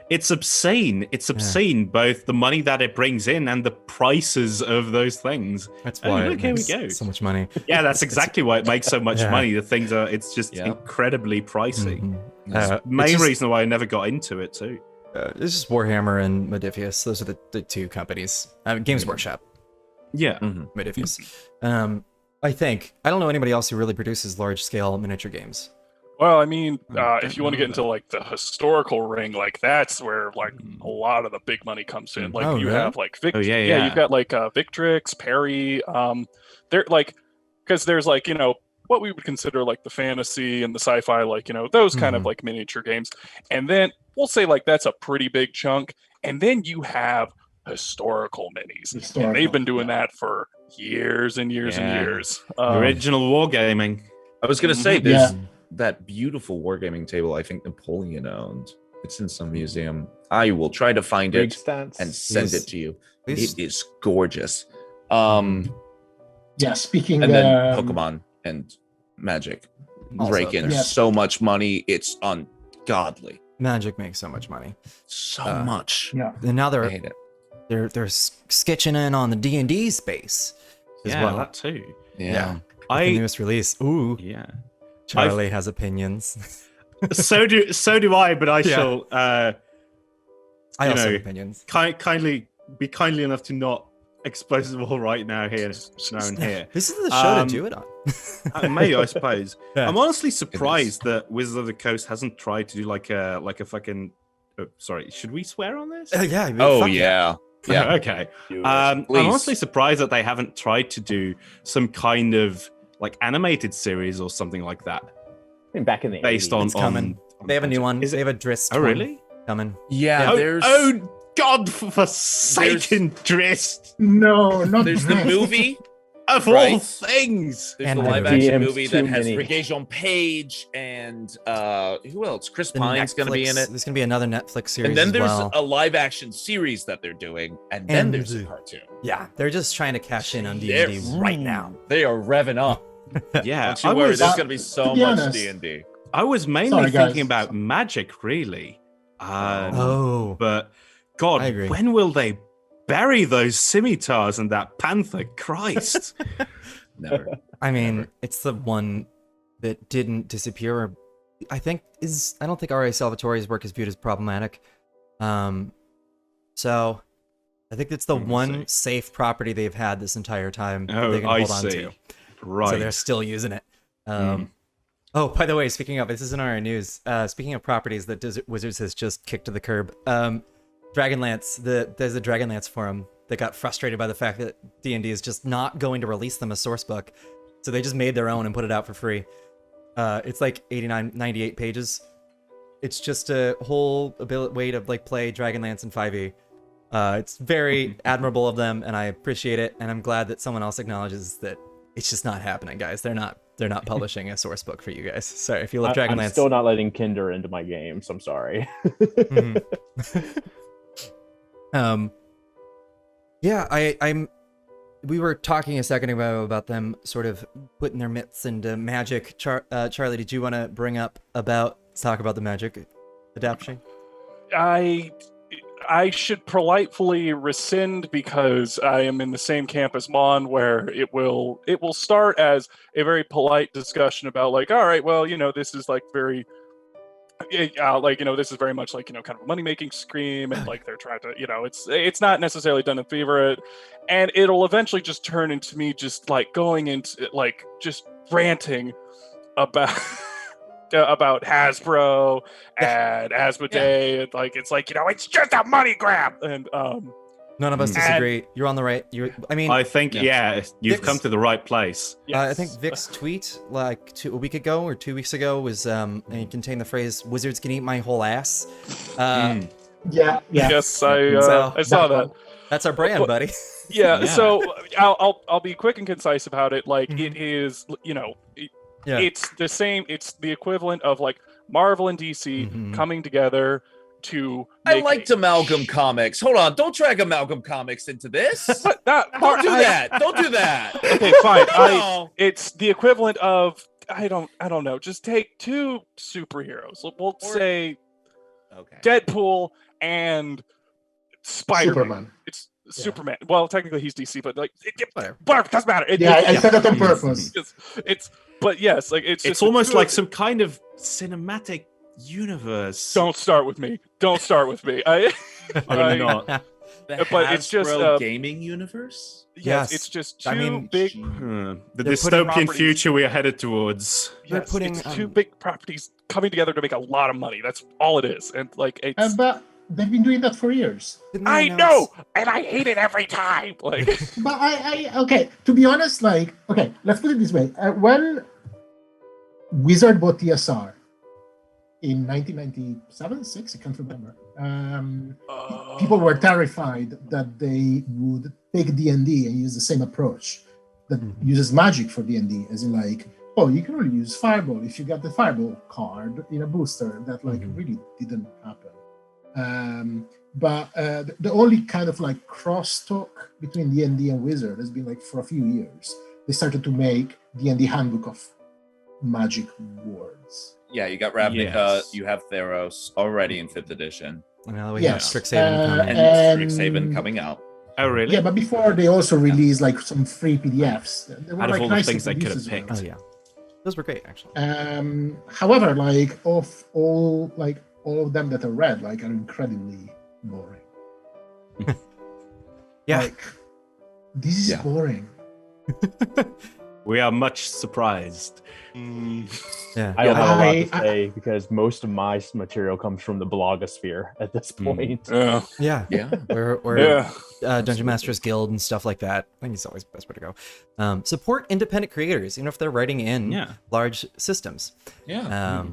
it's obscene. It's obscene. Both the money that it brings in and the prices of those things. That's Oh, why look, it here we makes go. so much money. Yeah, that's exactly why it makes so much Yeah. money. The things are. It's just Yeah. incredibly pricey. Mhm. It's Main just- reason why I never got into it too. It's just Warhammer and Modifius. Those are the two companies. Games Workshop, Yeah. Modifius. I think. I don't know anybody else who really produces large-scale miniature games. well, I mean, I if you want to get into like the historical ring, like that's where like a lot of the big money comes in. Like Oh, you really? have like Oh, yeah. you've got like Victrix, Perry. They're like because there's like what we would consider like the fantasy and the sci-fi, like those kind of like miniature games, and then we'll say like that's a pretty big chunk, and then you have historical minis, and they've been doing that for years and years and Yeah. years. Original wargaming. I was gonna say, Mhm. there's that beautiful wargaming table. I think Napoleon owned. It's in some museum. I will try to find Big it stance. and send Please. it to you. Please. It is gorgeous. Yeah, speaking And then Pokemon and Magic Also rake in there. so much money. It's ungodly. Magic makes so much money, So Uh, much. Yeah. and now I they're hate it. sketching in on the D&D space as Yeah, well. that too. Yeah. The newest release. Ooh, Yeah. Charlie has opinions. So do I. But I Yeah. shall. I You also know, have opinions. Kindly enough to not expose them all right now here. Now and here. This is the show Um, to do it on. Maybe I suppose. Yeah. I'm honestly surprised that Wizards of the Coast hasn't tried to do like a fucking. Oh, sorry, should we swear on this? Yeah. Oh fuck yeah. Yeah. Okay. Do it. I'm Please. honestly surprised that they haven't tried to do some kind of like animated series or something like that I mean, back in the based 80s. on. It's coming. on They have a new Magic. one. Is They it? have a Drist Oh one really? coming. Yeah. Oh, There's oh God! For Satan, Drist No, not there's the Drist. movie. of all Right. things. There's And the the live movie. action DM's movie that too has many. Regé-Jean Page and who else? Chris The Pine's gonna be in Netflix- it. There's gonna be another Netflix series. And then as there's well. a live action series that they're doing, and then And there's a the- cartoon. Yeah, they're just trying to cash in on They're- D&D right now. They are revving up. Yeah, Don't you I worry, was, there's gonna be so to be much honest- D&D. I was mainly Sorry, guys. thinking about Magic, really. Oh, But God, I agree. when will they bury those scimitars and that panther? Christ. Never. I mean, it's the one that didn't disappear. Or I don't think R.A. Salvatore's work is viewed as problematic. So I think it's the one safe property they've had this entire time that Oh, they can I hold on see. to. Right. So they're still using it. Oh, by the way, speaking of, this isn't our news. Speaking of properties that Wizards has just kicked to the curb, Dragonlance. There's a Dragonlance forum that got frustrated by the fact that D&D is just not going to release them a source book, so they just made their own and put it out for free. It's like 98 pages. It's just a whole way to like play Dragonlance in 5e. It's very admirable of them, and I appreciate it. And I'm glad that someone else acknowledges that it's just not happening, guys. They're not publishing a source book for you guys. Sorry if you love I'm Dragonlance. still not letting Kinder into my games. I'm sorry. Yeah, we were talking a second ago about them sort of putting their mitts into Magic. Charlie, did you want to talk about the Magic adaptation? I should politely rescind because I am in the same camp as Mon, where it will start as a very polite discussion about like, all right, well, this is like very this is very much like kind of a money making scheme, and like they're trying to it's not necessarily done in favorite, and it'll eventually just turn into me just like going into like just ranting about about Hasbro and Asmodee, and like it's like it's just a money grab, and None of us disagree. You're on the right. I think, you've come to the right place. I think Vic's tweet like a week ago or 2 weeks ago was and it contained the phrase "Wizards can eat my whole ass." Yeah. yes, I saw that. That's our brand, buddy. Yeah, so I'll be quick and concise about it. Like it is, it's the same. It's the equivalent of like Marvel and DC coming together to. I make liked a Amalgam Comics. Hold on, don't drag Amalgam Comics into this. Don't do I- that. Don't do that. Okay, fine. No. It's the equivalent of I don't know. Just take two superheroes. We'll say Okay. Deadpool and Spider-Man. Superman. It's Superman. Well, technically he's DC, but like Whatever. whatever, doesn't matter. I said that on purpose. It's but yes, like it's It's just almost two like of- some kind of cinematic universe. Don't start with me. Don't start with me. I I'm not. The But it's just, Hasbro gaming universe. yes, Yes. it's just two I mean, big. The They're putting dystopian properties- future we are headed towards. They're Yes, putting, it's two big properties coming together to make a lot of money. That's all it is, and like it's. But they've been doing that for years. Didn't they I announce- know, and I hate it every time. Like, But okay, to be honest, like, okay, let's put it this way. When Wizard bought TSR in 1997, 6, I can't remember. People were terrified that they would take D&D and use the same approach that uses magic for D&D, as in like, oh, you can only use Fireball if you get the Fireball card in a booster. That like really didn't happen. But the only kind of like crosstalk between D&D and Wizard has been like for a few years. They started to make D&D handbook of magic words. Yeah, you got Ravnica, Yes. you have Theros already in 5th edition, And now we Yes. have Strixhaven coming. and And- Strixhaven coming out. Oh, really? Yeah, but before they also released like some free PDFs. They were Out of like all the nice things they could have introduces picked. of Oh it. yeah, those were great actually. However, like of all of them that are read, like are incredibly boring. Yeah. Like this is Yeah. boring. We are much surprised. Yeah. I don't have a lot I- to say because most of my material comes from the blogosphere at this point. yeah, Yeah. Yeah. Or yeah. Dungeon Masters Guild and stuff like that. I think it's always the best way to go. Support independent creators, even if they're writing in Yeah. large systems. Yeah.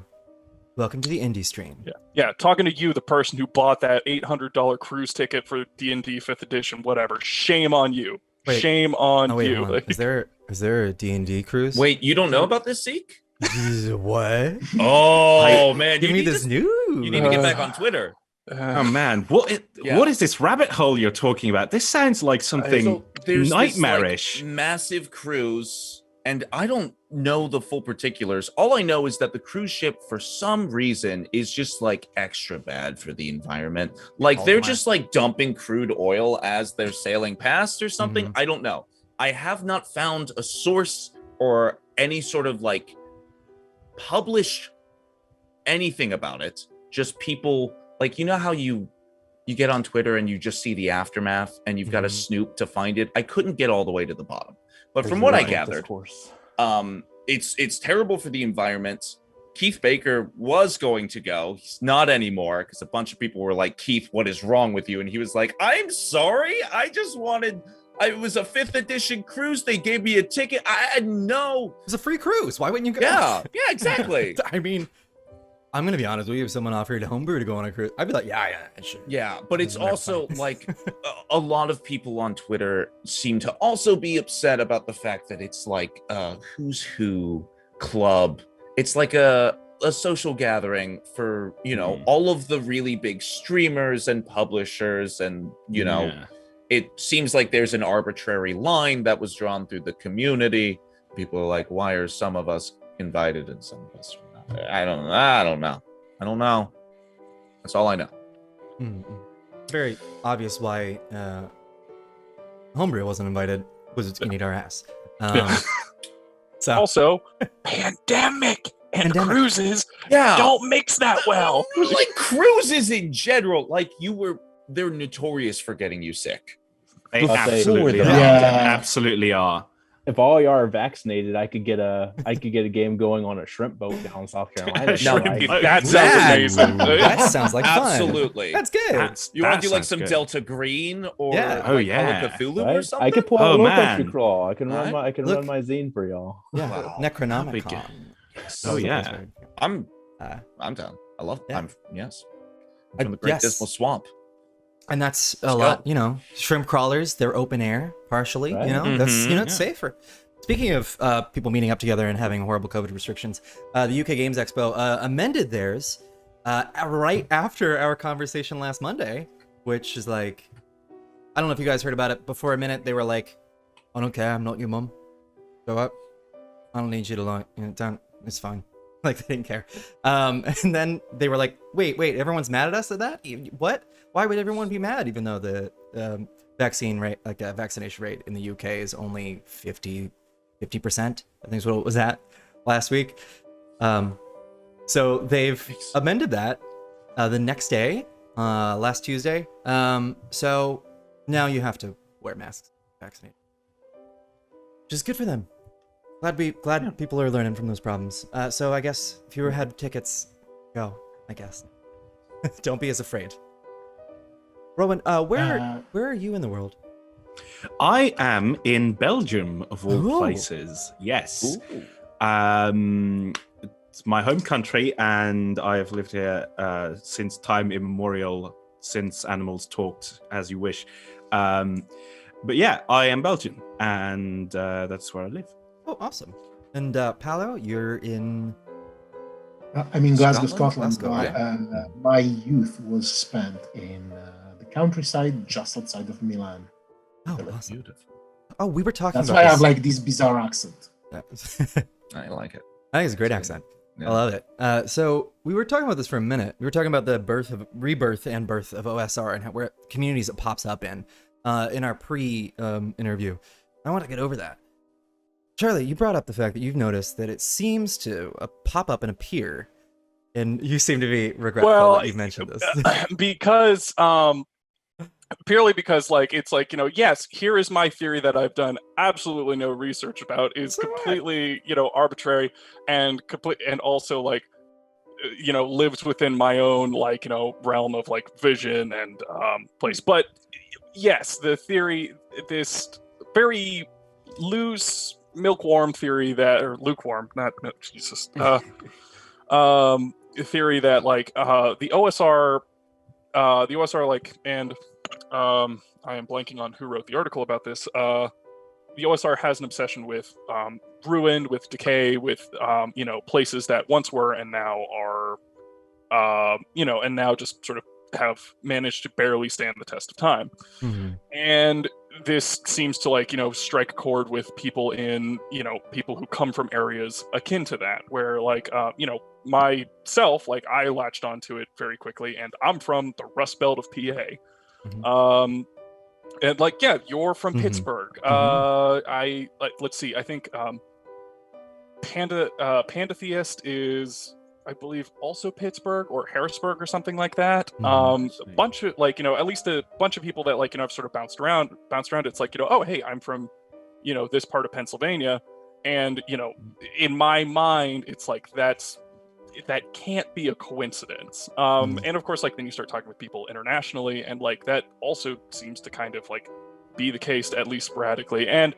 Welcome to the indie stream. Yeah, talking to you, the person who bought that $800 cruise ticket for D&D 5th edition, whatever. Shame on you. Wait. Shame on Oh wait, you. hold on. Like, Is there a D&D cruise? Wait, you don't know about this, Zeke? What? Oh man, Give you me need this to, news. you need to get back on Twitter. Oh man, what is this rabbit hole you're talking about? This sounds like something So there's nightmarish. this, like, massive cruise, and I don't know the full particulars. All I know is that the cruise ship, for some reason, is just like extra bad for the environment. Like Oh, they're my. just like dumping crude oil as they're sailing past or something. I don't know. I have not found a source or any sort of like published anything about it. Just people like, you know how you get on Twitter and you just see the aftermath and you've got to snoop to find it. I couldn't get all the way to the bottom, but from what I gathered, it's terrible for the environment. Keith Baker was going to go. He's not anymore because a bunch of people were like, Keith, what is wrong with you? And he was like, I'm sorry. It was a 5th edition cruise. They gave me a ticket. I had no. It was a free cruise. Why wouldn't you go? Yeah, exactly. I mean, I'm gonna be honest with you. If someone offered Homebrew to go on a cruise, I'd be like, yeah, sure. Yeah, but it's They're also fine. like a lot of people on Twitter seem to also be upset about the fact that it's like a who's who club. It's like a social gathering for, you know, all of the really big streamers and publishers, and you know, Yeah. it seems like there's an arbitrary line that was drawn through the community. People are like, why are some of us invited and some of us are not? I don't know. That's all I know. It's very obvious why Homebrew wasn't invited. Wizards can eat our ass. So also, pandemic and Pandemic. cruises Yeah. don't mix that well. Like cruises in general, like they're notorious for getting you sick. They I'll say- absolutely are. Yeah. They absolutely are. If all you are vaccinated, I could get a game going on a shrimp boat down in South Carolina. Shrimp Right? boat. That sounds That- amazing. that sounds like fun. Absolutely. That's good. You want to do like sounds some good. Delta Green or Yeah. Oh, like yeah. Call of Cthulhu or Right? something? I could pull Oh, a low man. country crawl. I can run Right? Look. run my zine for y'all. Yeah, Wow. Necronomicon. Oh, yeah. I'm Uh, down. I love Yeah. I'm yes. I- From the Great yes. Dismal Swamp. And that's a Let's lot, go. you know, shrimp crawlers, they're open air, partially, Right. you know, that's, you know, it's Yeah. safer. Speaking of people meeting up together and having horrible COVID restrictions, the UK Games Expo amended theirs right after our conversation last Monday, which is like, I don't know if you guys heard about it. Before a minute, they were like, "I don't care. I'm not your mum. Go up. I don't need you to like, don't. It's fine." Like they didn't care. And then they were like, "Wait, everyone's mad at us at that? What? Why would everyone be mad? Even though the vaccine rate, like the vaccination rate in the UK is only 50%. I think is what it was at last week. So they've amended that the next day, last Tuesday. So now you have to wear masks, vaccinate, which is good for them. Glad people are learning from those problems. So I guess if you had tickets, go. I guess. Don't be as afraid. Rowan, where are you in the world? I am in Belgium, of all Ooh. places. Yes. Ooh. It's my home country, and I have lived here since time immemorial, since animals talked as you wish. But yeah, I am Belgian, and that's where I live. Oh, awesome. And Paolo, you're in... I'm in Glasgow, Scotland? Scotland. Glasgow, My youth was spent in the countryside just outside of Milan. Oh, Italy. awesome. Beautiful. Oh, we were talking That's about why I this. have like this bizarre accent. I I like it. think it's a great accent. Yeah. I love it. So we were talking about this for a minute. We were talking about the rebirth and birth of OSR and where communities it pops up in our pre-interview. I want to get over that. Charlie, you brought up the fact that you've noticed that it seems to pop up and appear, and you seem to be regretful that you've mentioned this. Because purely because like it's like, yes, here is my theory that I've done absolutely no research about, is completely arbitrary and also like lives within my own like realm of like vision and place. But yes, the theory, this very loose milk-warm theory that, or lukewarm, not milk, Jesus, theory that like the OSR like, and I am blanking on who wrote the article about this. The OSR has an obsession with ruin, with decay, with places that once were and now are and now just sort of have managed to barely stand the test of time. Mm-hmm. And this seems to like strike a chord with people in people who come from areas akin to that, where like myself, like I latched onto it very quickly, and I'm from the Rust Belt of PA. Mm-hmm. And like, yeah, you're from Mhm. Pittsburgh. Mhm. I like, let's see, I think Pantheist is, I believe, also Pittsburgh or Harrisburg or something like that. Mhm. A bunch of like, at least a bunch of people that like, I've sort of bounced around. It's like, oh, hey, I'm from, this part of Pennsylvania. And, in my mind, it's like, that can't be a coincidence. And of course, like then you start talking with people internationally, and like that also seems to kind of like be the case, at least sporadically. And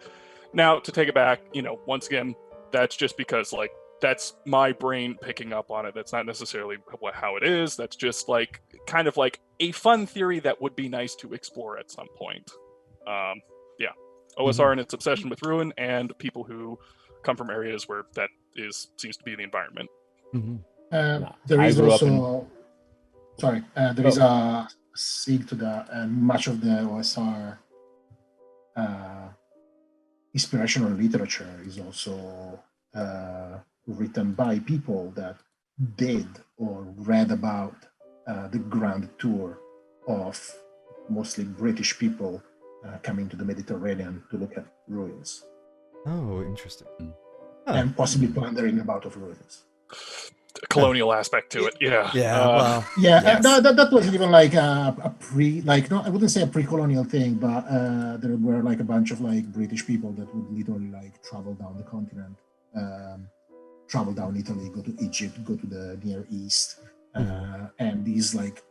now to take it back, once again, that's just because like that's my brain picking up on it. That's not necessarily how it is. That's just like kind of like a fun theory that would be nice to explore at some point. OSR and its obsession with ruin, and people who come from areas where that seems to be the environment. Mm-hmm. There I is grew up also, there is a sig to that, and much of the OSR inspirational literature is also written by people that did or read about the grand tour of mostly British people coming to the Mediterranean to look at ruins. Oh, interesting. Huh. And possibly plundering about of ruins. Colonial aspect to it, yeah. Yeah, yes. That wasn't even like a I wouldn't say a pre-colonial thing, but there were like a bunch of like British people that would literally like travel down the continent, travel down Italy, go to Egypt, go to the Near East, and these like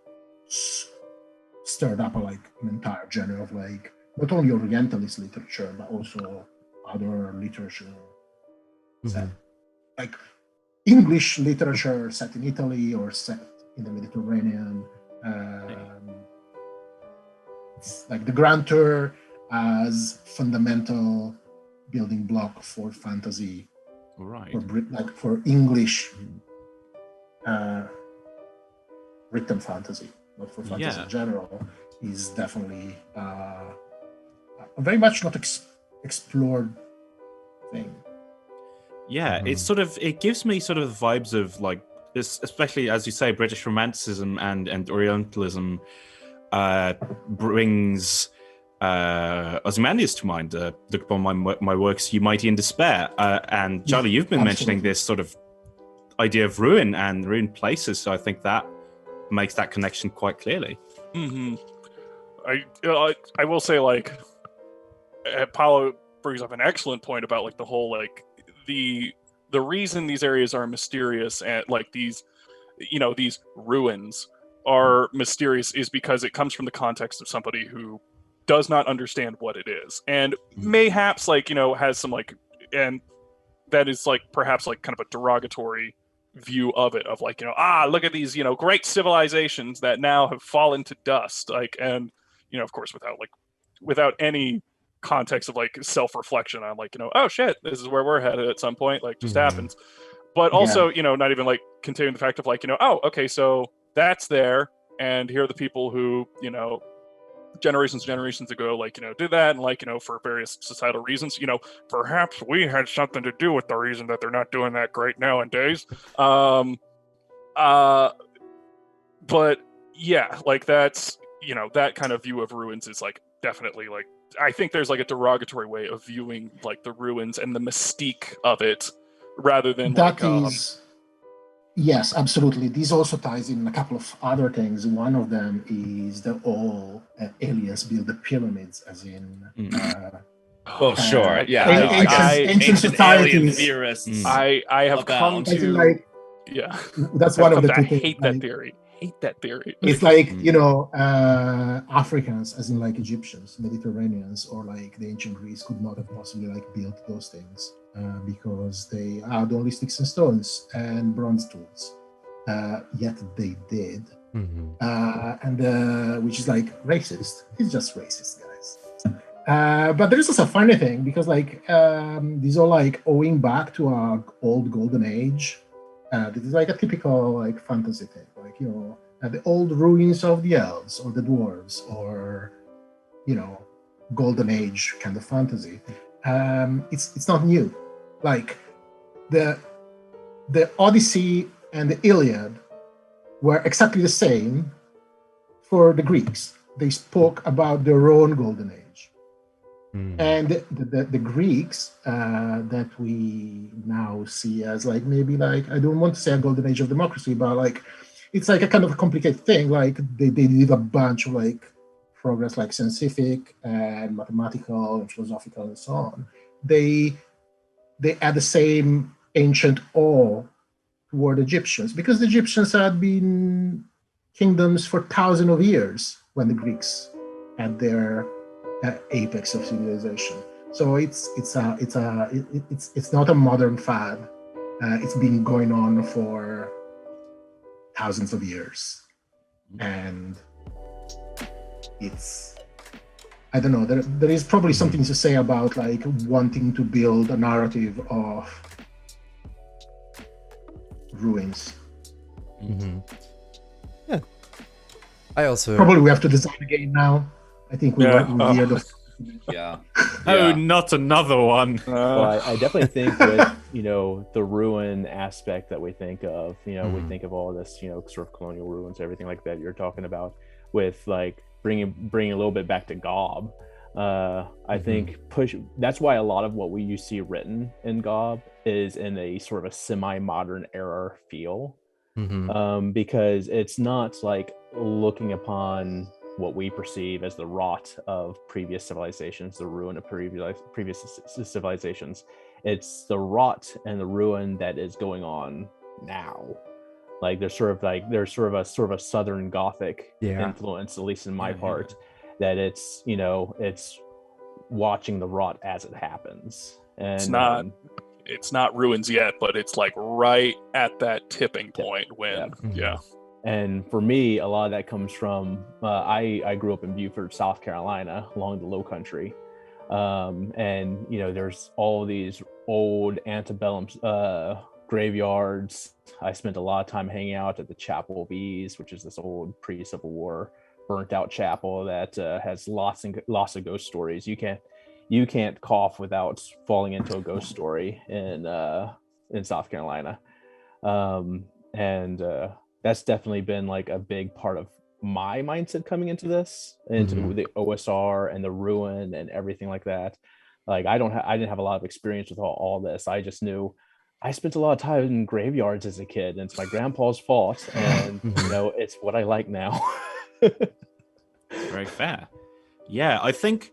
stirred up like an entire genre of like not only Orientalist literature but also other literature, like English literature set in Italy or set in the Mediterranean. It's like the Grand Tour as fundamental building block for fantasy, Right. for English written fantasy, not for fantasy Yeah. in general, is definitely a very much not explored thing. Yeah, it's sort of, it gives me sort of vibes of like this, especially as you say, British Romanticism and Orientalism brings Ozymandias to mind. Look upon my works, You Mighty in Despair. And Charlie, you've been mentioning Absolutely. this sort of idea of ruin and ruined places, so I think that makes that connection quite clearly. Mm-hmm. I will say, like, Paolo brings up an excellent point about like the whole like the reason these areas are mysterious and like these these ruins are mysterious is because it comes from the context of somebody who does not understand what it is, and mayhaps like has some like, and that is like perhaps like kind of a derogatory view of it, of like look at these great civilizations that now have fallen to dust, like, and of course without any context of like self-reflection on like oh shit, this is where we're headed at some point, like just happens. But also not even like continuing the fact of like oh okay, so that's there, and here are the people who generations ago like did that, and like for various societal reasons, perhaps we had something to do with the reason that they're not doing that great nowadays. But yeah, like that's that kind of view of ruins is like definitely like, I think there's like a derogatory way of viewing like the ruins and the mystique of it, rather than That like is, yes, absolutely. This also ties in a couple of other things. One of them is that all aliens build the pyramids, as in Well, sure, yeah. I- no, I guess ancient alien societies. theorists. I have come Abound. As in, to like, yeah that's I've one of come the to two things. hate that theory. It's like Africans, as in like Egyptians, Mediterraneans, or like the ancient Greece could not have possibly like built those things because they had only sticks and stones and bronze tools. Yet they did, and which is like racist. It's just racist, guys. But there is also a funny thing, because like these are like owing back to our old golden age. This is like a typical like fantasy thing, like the old ruins of the elves or the dwarves, or golden age kind of fantasy. It's not new. Like the Odyssey and the Iliad were exactly the same for the Greeks. They spoke about their own golden age. And the Greeks that we now see as like maybe like, I don't want to say a golden age of democracy, but like it's like a kind of a complicated thing. Like they did a bunch of like progress, like scientific and mathematical and philosophical and so on. They had the same ancient awe toward Egyptians, because the Egyptians had been kingdoms for thousands of years when the Greeks had their apex of civilization. So it's not a modern fad. It's been going on for thousands of years, and it's, I don't know, there is probably something to say about like wanting to build a narrative of ruins. Yeah, I also Probably we have to design a game now. I think we hear the Yeah. Oh, not another one. Well, I definitely think with the ruin aspect that we think of, we think of all this sort of colonial ruins, everything like that you're talking about, with like bringing a little bit back to GAUB. I think that's why a lot of what you see written in GAUB is in a sort of a semi-modern era feel, because it's not like looking upon what we perceive as the rot of previous civilizations, the ruin of previous civilizations. It's the rot and the ruin that is going on now. Like there's sort of a Southern Gothic influence, at least in my part, that it's it's watching the rot as it happens. And it's not ruins yet, but it's like right at that tipping point when And for me, a lot of that comes from I grew up in Beaufort, South Carolina, along the Low Country, and there's all these old antebellum graveyards. I spent a lot of time hanging out at the Chapel of Ease, which is this old pre-Civil War burnt out chapel that has lots of ghost stories. You can't cough without falling into a ghost story in South Carolina. And that's definitely been like a big part of my mindset coming into this, into the OSR and the ruin and everything like that. Like I didn't have a lot of experience with all this. I just knew I spent a lot of time in graveyards as a kid, and it's my grandpa's fault, and it's what I like now. Very fair. Yeah, I think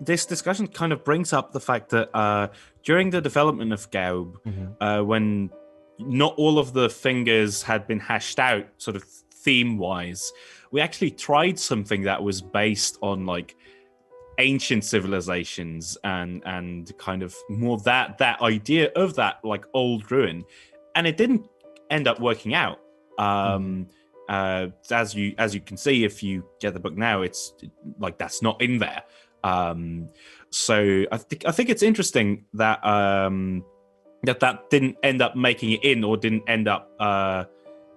this discussion kind of brings up the fact that during the development of GAUB, when not all of the fingers had been hashed out sort of theme-wise, we actually tried something that was based on like ancient civilizations and kind of more that idea of that like old ruin, and it didn't end up working out. As you can see, if you get the book now, it's like that's not in there. So I think it's interesting that that didn't end up making it in, or didn't end up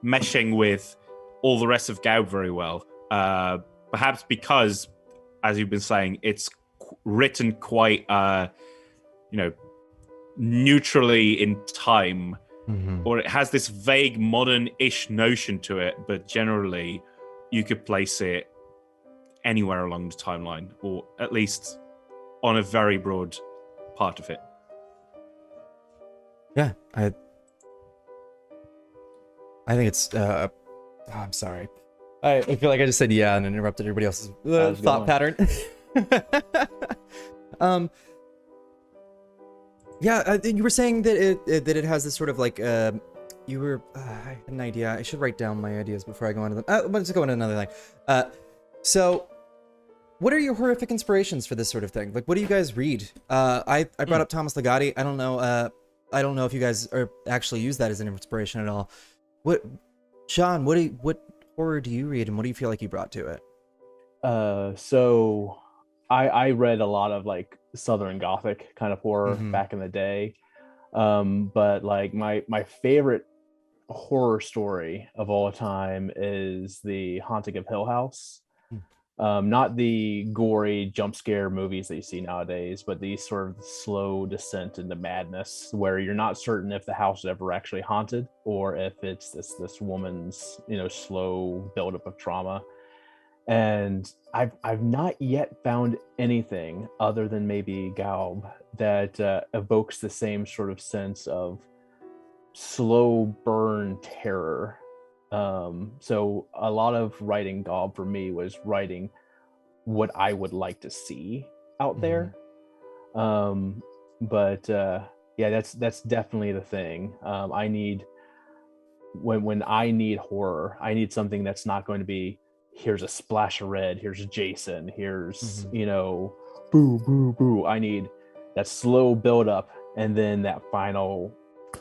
meshing with all the rest of GAUB very well. Perhaps because, as you've been saying, it's written quite, neutrally in time, or it has this vague modern-ish notion to it, but generally you could place it anywhere along the timeline, or at least on a very broad part of it. Yeah, I think it's. I'm sorry. I feel like I just said yeah and interrupted everybody else's thought pattern. Yeah, you were saying that it has this sort of like I had an idea. I should write down my ideas before I go into them. Let's go into another thing. So, what are your horrific inspirations for this sort of thing? Like, what do you guys read? I brought up Thomas Ligotti. I don't know if you guys actually use that as an inspiration at all. Sean, what horror do you read, and what do you feel like you brought to it? So I read a lot of like Southern Gothic kind of horror back in the day. But like my favorite horror story of all time is The Haunting of Hill House. Not the gory jump scare movies that you see nowadays, but the sort of slow descent into madness where you're not certain if the house is ever actually haunted or if it's this woman's slow buildup of trauma. And I've not yet found anything other than maybe GAUB that evokes the same sort of sense of slow burn terror. So a lot of writing GAUB for me was writing what I would like to see out there. But yeah, that's definitely the thing. I need when I need horror, I need something that's not going to be here's a splash of red, here's Jason, here's boo boo boo. I need that slow build up and then that final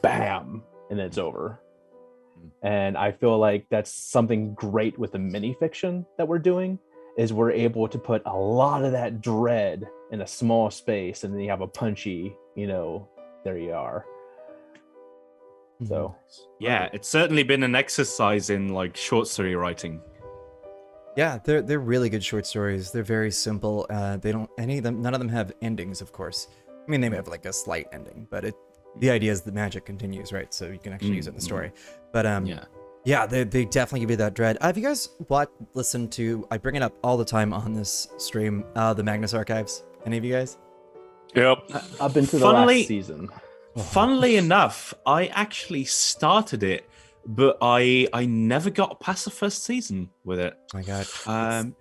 bam and then it's over. And I feel like that's something great with the mini fiction that we're doing, is we're able to put a lot of that dread in a small space, and then you have a punchy, there you are. So yeah, it's certainly been an exercise in like short story writing. Yeah, they're really good short stories. They're very simple. They don't none of them have endings, of course. I mean, they may have like a slight ending, but the idea is the magic continues, right? So you can actually use it in the story. But yeah, they definitely give you that dread. Have you guys listened to? I bring it up all the time on this stream. The Magnus Archives. Any of you guys? Yep. I've been to the last season. Funnily enough, I actually started it, but I never got past the first season with it. Oh my God.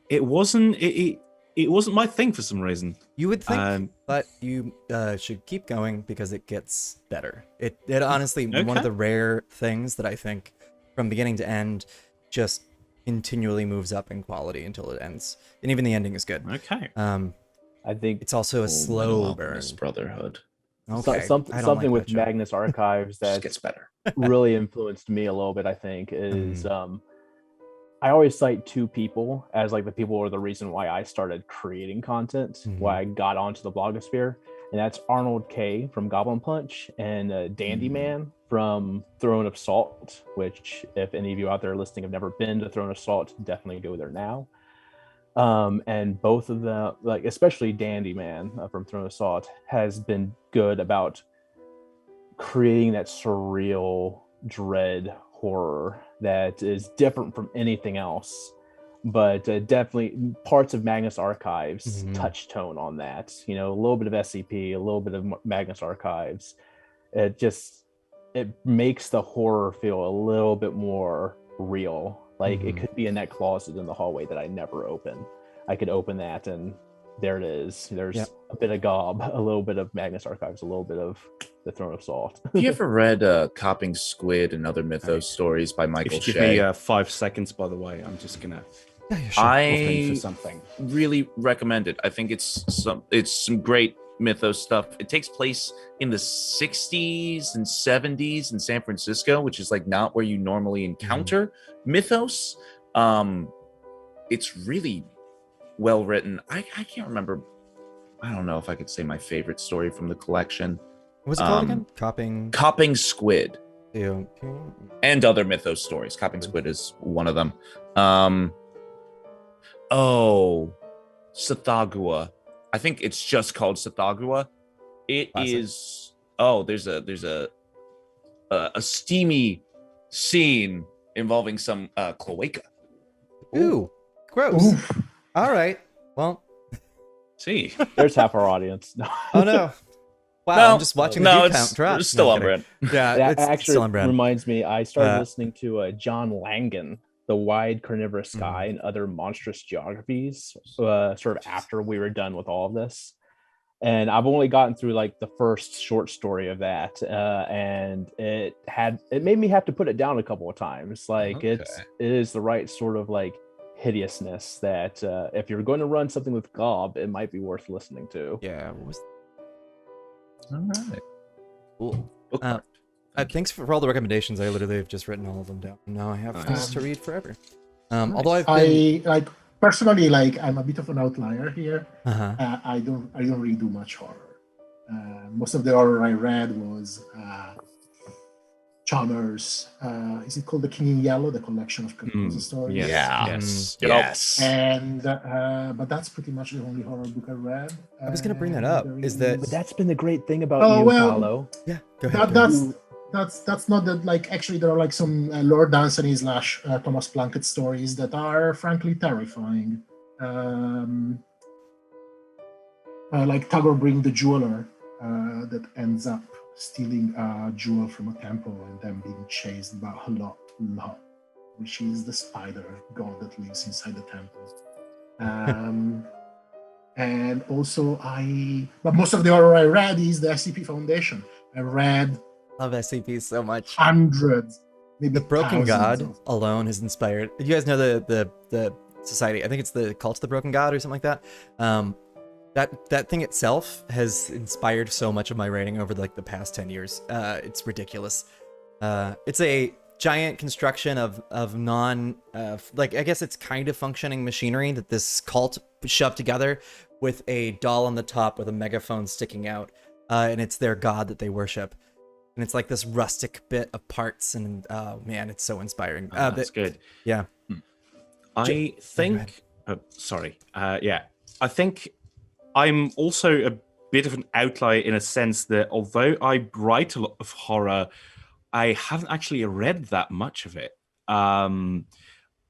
It wasn't my thing for some reason. You would think, but you should keep going because it gets better. It honestly, one of the rare things that I think from beginning to end just continually moves up in quality until it ends. And even the ending is good. Okay. I think it's also a slow burn. Brotherhood. Okay. Something with Magnus Archives that gets better. really influenced me a little bit, I think, is I always cite two people as like the people are the reason why I started creating content, why I got onto the blogosphere. and that's Arnold K from Goblin Punch and Dandy Man from Throne of Salt, which if any of you out there listening have never been to Throne of Salt, definitely go there now. And both of them, like especially Dandy Man from Throne of Salt, has been good about creating that surreal dread horror that is different from anything else. But definitely parts of Magnus Archives touch tone on that. You know, a little bit of SCP, a little bit of Magnus Archives. It makes the horror feel a little bit more real. Like it could be in that closet in the hallway that I never open. I could open that and there it is. There's a bit of GAUB, a little bit of Magnus Archives, a little bit of the Throne of Salt. Have you ever read Copping Squid and Other Mythos Stories by Michael If you Shea? give me 5 seconds, by the way, I'm just gonna looking for I something. really recommend it. I think it's some great mythos stuff. It takes place in the 60s and 70s in San Francisco, which is like not where you normally encounter mythos. It's really well written. I can't remember. I don't know if I could say my favorite story from the collection. What's it called again? Copping Squid Yeah. and Other Mythos Stories. Copping Squid is one of them. Sathagua. I think it's just called Sathagua. It Classic. is. There's a steamy scene involving some cloaca. Ooh, gross. Oof. All right. Well, See, There's half our audience. oh no. Wow, No, I'm just watching the view count drop. it's still No, on kidding. brand. Yeah, That it's actually still on brand. reminds me, I started Uh, listening to John Langan, The Wide Carnivorous Sky and Other Monstrous Geographies, sort of after we were done with all of this. And I've only gotten through like the first short story of that, and it made me have to put it down a couple of times. Like it is the right sort of like hideousness that if you're going to run something with GAUB, it might be worth listening to. Yeah. What was All right. cool. Bookmarked. Thanks for all the recommendations. I literally have just written all of them down. Now I have things to read forever. Although I've been... I like personally like I'm a bit of an outlier here. Uh-huh. I don't really do much horror. Most of the horror I read was Chalmers. Is it called The King in Yellow? The collection of Carcosa stories. yes, Yeah. yes. Yes. And but that's pretty much the only horror book I read. I was gonna bring that up. Is that... But that's been the great thing about Oh, you, well, Paolo. Yeah, go ahead. That's not that like actually there are like some Lord Dunsany / Thomas Plunkett stories that are frankly terrifying. Like Tagor the jeweler that ends up stealing a jewel from a temple and then being chased by Lot, which is the spider god that lives inside the temple. And also but most of the horror I read is the SCP Foundation. I read Love SCP so much. hundreds, maybe The Broken thousands God of- alone has inspired. You guys know the society. I think it's the Cult of the Broken God or something like that. That thing itself has inspired so much of my writing over like the past 10 years. It's ridiculous. It's a giant construction of non like I guess it's kind of functioning machinery that this cult shoved together with a doll on the top with a megaphone sticking out, and it's their god that they worship. And it's like this rustic bit of parts, and oh man, it's so inspiring. That's good. Yeah. I think. Sorry. Yeah. I think I'm also a bit of an outlier in a sense that although I write a lot of horror, I haven't actually read that much of it.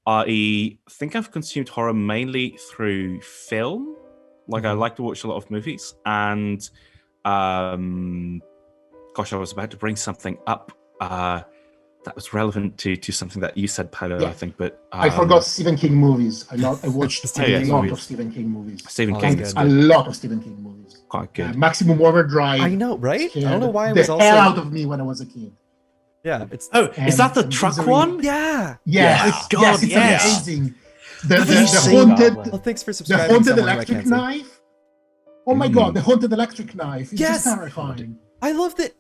I think I've consumed horror mainly through film. Like I like to watch a lot of movies, and gosh, I was about to bring something up that was relevant to something that you said, Paolo, Yeah. I think. But I forgot Stephen King movies. I watched a Stephen King lot movies. of Stephen King movies. Stephen Oh, King that's is good. A lot of Stephen King movies. quite good. Maximum Overdrive. I know, right? I don't know scared why I the was also. hell out of me when I was a kid. Yeah, it's. Oh, is that the And truck Misery. one? Yeah. Yeah, Yes. yes, it's yes. amazing. The Have you seen haunted, Goblin? Well, thanks for the subscribing. haunted someone who I electric can't see. knife. Oh my god, the haunted electric knife is Yes! just terrifying. I love that.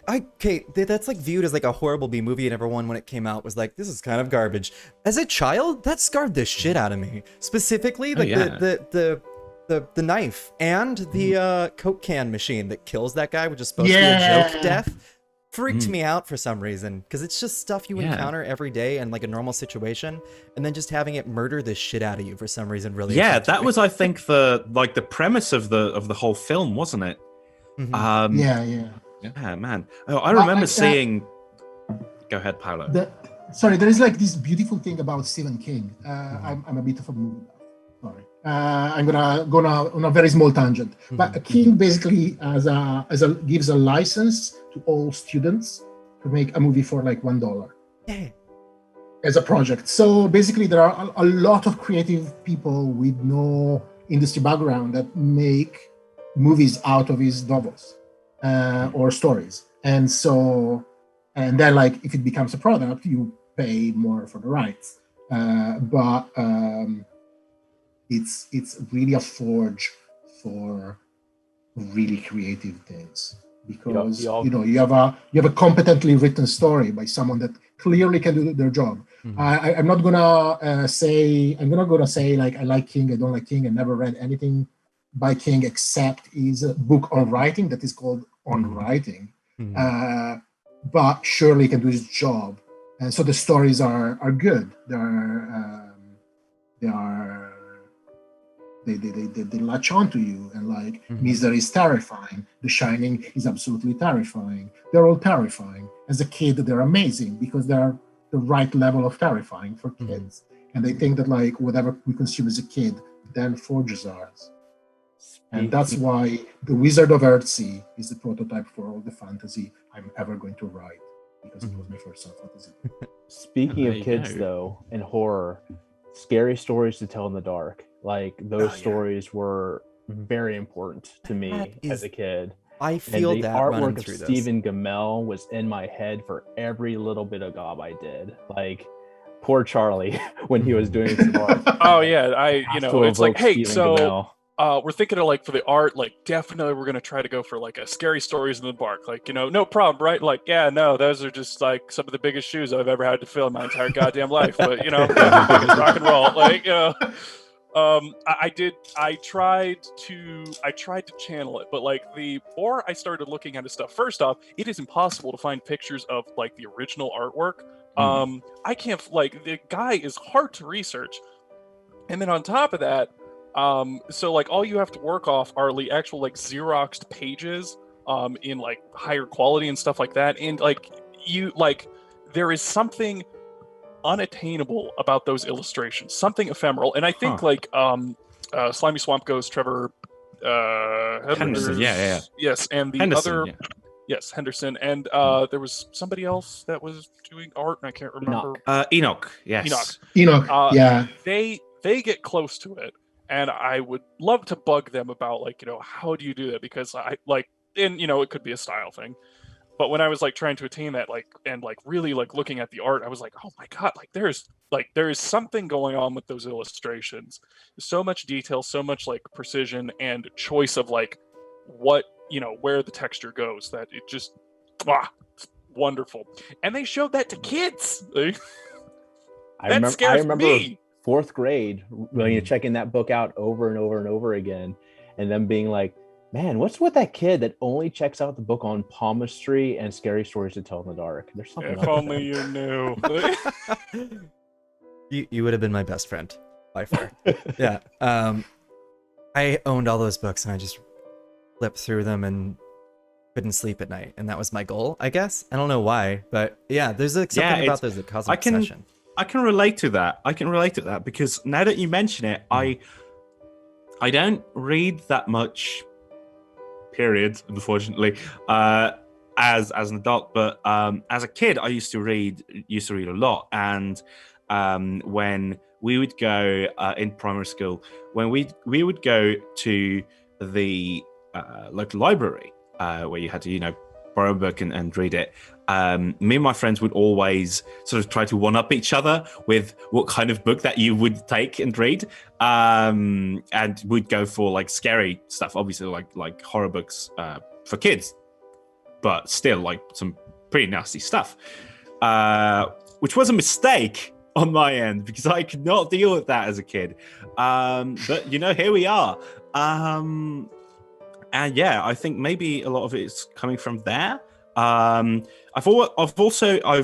That's like viewed as like a horrible B movie, and everyone when it came out was like, "This is kind of garbage." As a child, that scarred the shit out of me. Specifically, like yeah. the the knife and the Coke can machine that kills that guy, which is supposed to be a joke death, freaked me out for some reason, because it's just stuff you encounter every day in like a normal situation, and then just having it murder the shit out of you for some reason really affected that me. was, I think, the premise of the whole film, wasn't it? Yeah, man. Oh, I remember seeing. Go ahead, Paolo. There is like this beautiful thing about Stephen King. I'm a bit of a movie buff. Sorry. I'm gonna go on a very small tangent. But King basically gives a license to all students to make a movie for like $1 as a project. So basically, there are a lot of creative people with no industry background that make movies out of his novels or stories. And then like if it becomes a product, you pay more for the rights. But it's really a forge for really creative things, because you have a competently written story by someone that clearly can do their job. I'm not gonna say like I like King, I don't like King. I never read anything by King except his book on writing that is called On Writing. But surely he can do his job, and so the stories are good. They latch onto you, and like Misery is terrifying. The Shining is absolutely terrifying. They're all terrifying. As a kid, they're amazing because they're the right level of terrifying for kids. And they think that like whatever we consume as a kid then forges ours. And that's why The Wizard of Earthsea is the prototype for all the fantasy I'm ever going to write, because it was my first fantasy. Speaking of kids, though, and horror, scary stories to tell in the dark. Like those stories were very important to me as a kid. I feel and the that artwork of Stephen Gamel was in my head for every little bit of GAUB I did. Like poor Charlie when he was doing some art. Oh yeah, it's like, hey, Stephen Gamel. We're thinking of like for the art, like definitely we're gonna try to go for like a scary stories in the dark, like no problem, right? Like those are just like some of the biggest shoes I've ever had to fill in my entire goddamn life, but it's rock and roll, like I tried to channel it, but like the more I started looking into stuff, first off, it is impossible to find pictures of like the original artwork. I can't, like, the guy is hard to research, and then on top of that, so like all you have to work off are the actual like Xeroxed pages in like higher quality and stuff like that, and like there is something unattainable about those illustrations, something ephemeral. And I think like Slimy Swamp Ghost, Trevor Henderson, yes, and the Henderson, other yes, Henderson, and there was somebody else that was doing art, and I can't remember. Enoch, yes. Enoch, they get close to it, and I would love to bug them about like how do you do that, because I like, and it could be a style thing. But when I was like trying to attain that, like, and like really like looking at the art, I was like, oh my god, like there is something going on with those illustrations. So much detail, so much like precision and choice of like what where the texture goes, that it just it's wonderful. And they showed that to kids. I remember me. 4th grade when you're checking that book out over and over and over again, and them being like, man, what's with that kid that only checks out the book on palmistry and scary stories to tell in the dark? There's something. If only you knew. You would have been my best friend by far. Yeah. I owned all those books, and I just flipped through them and couldn't sleep at night, and that was my goal, I guess. I don't know why, but yeah, there's like something about those that causes obsession. I can relate to that. Because now that you mention it, I don't read that much. Period, unfortunately, as an adult, but as a kid, I used to read a lot. And when we would go in primary school, when we would go to the local library where you had to borrow a book and read it, me and my friends would always sort of try to one-up each other with what kind of book that you would take and read, and we'd go for like scary stuff, obviously like horror books for kids, but still like some pretty nasty stuff, which was a mistake on my end because I could not deal with that as a kid, but here we are. And yeah, I think maybe a lot of it is coming from there. I've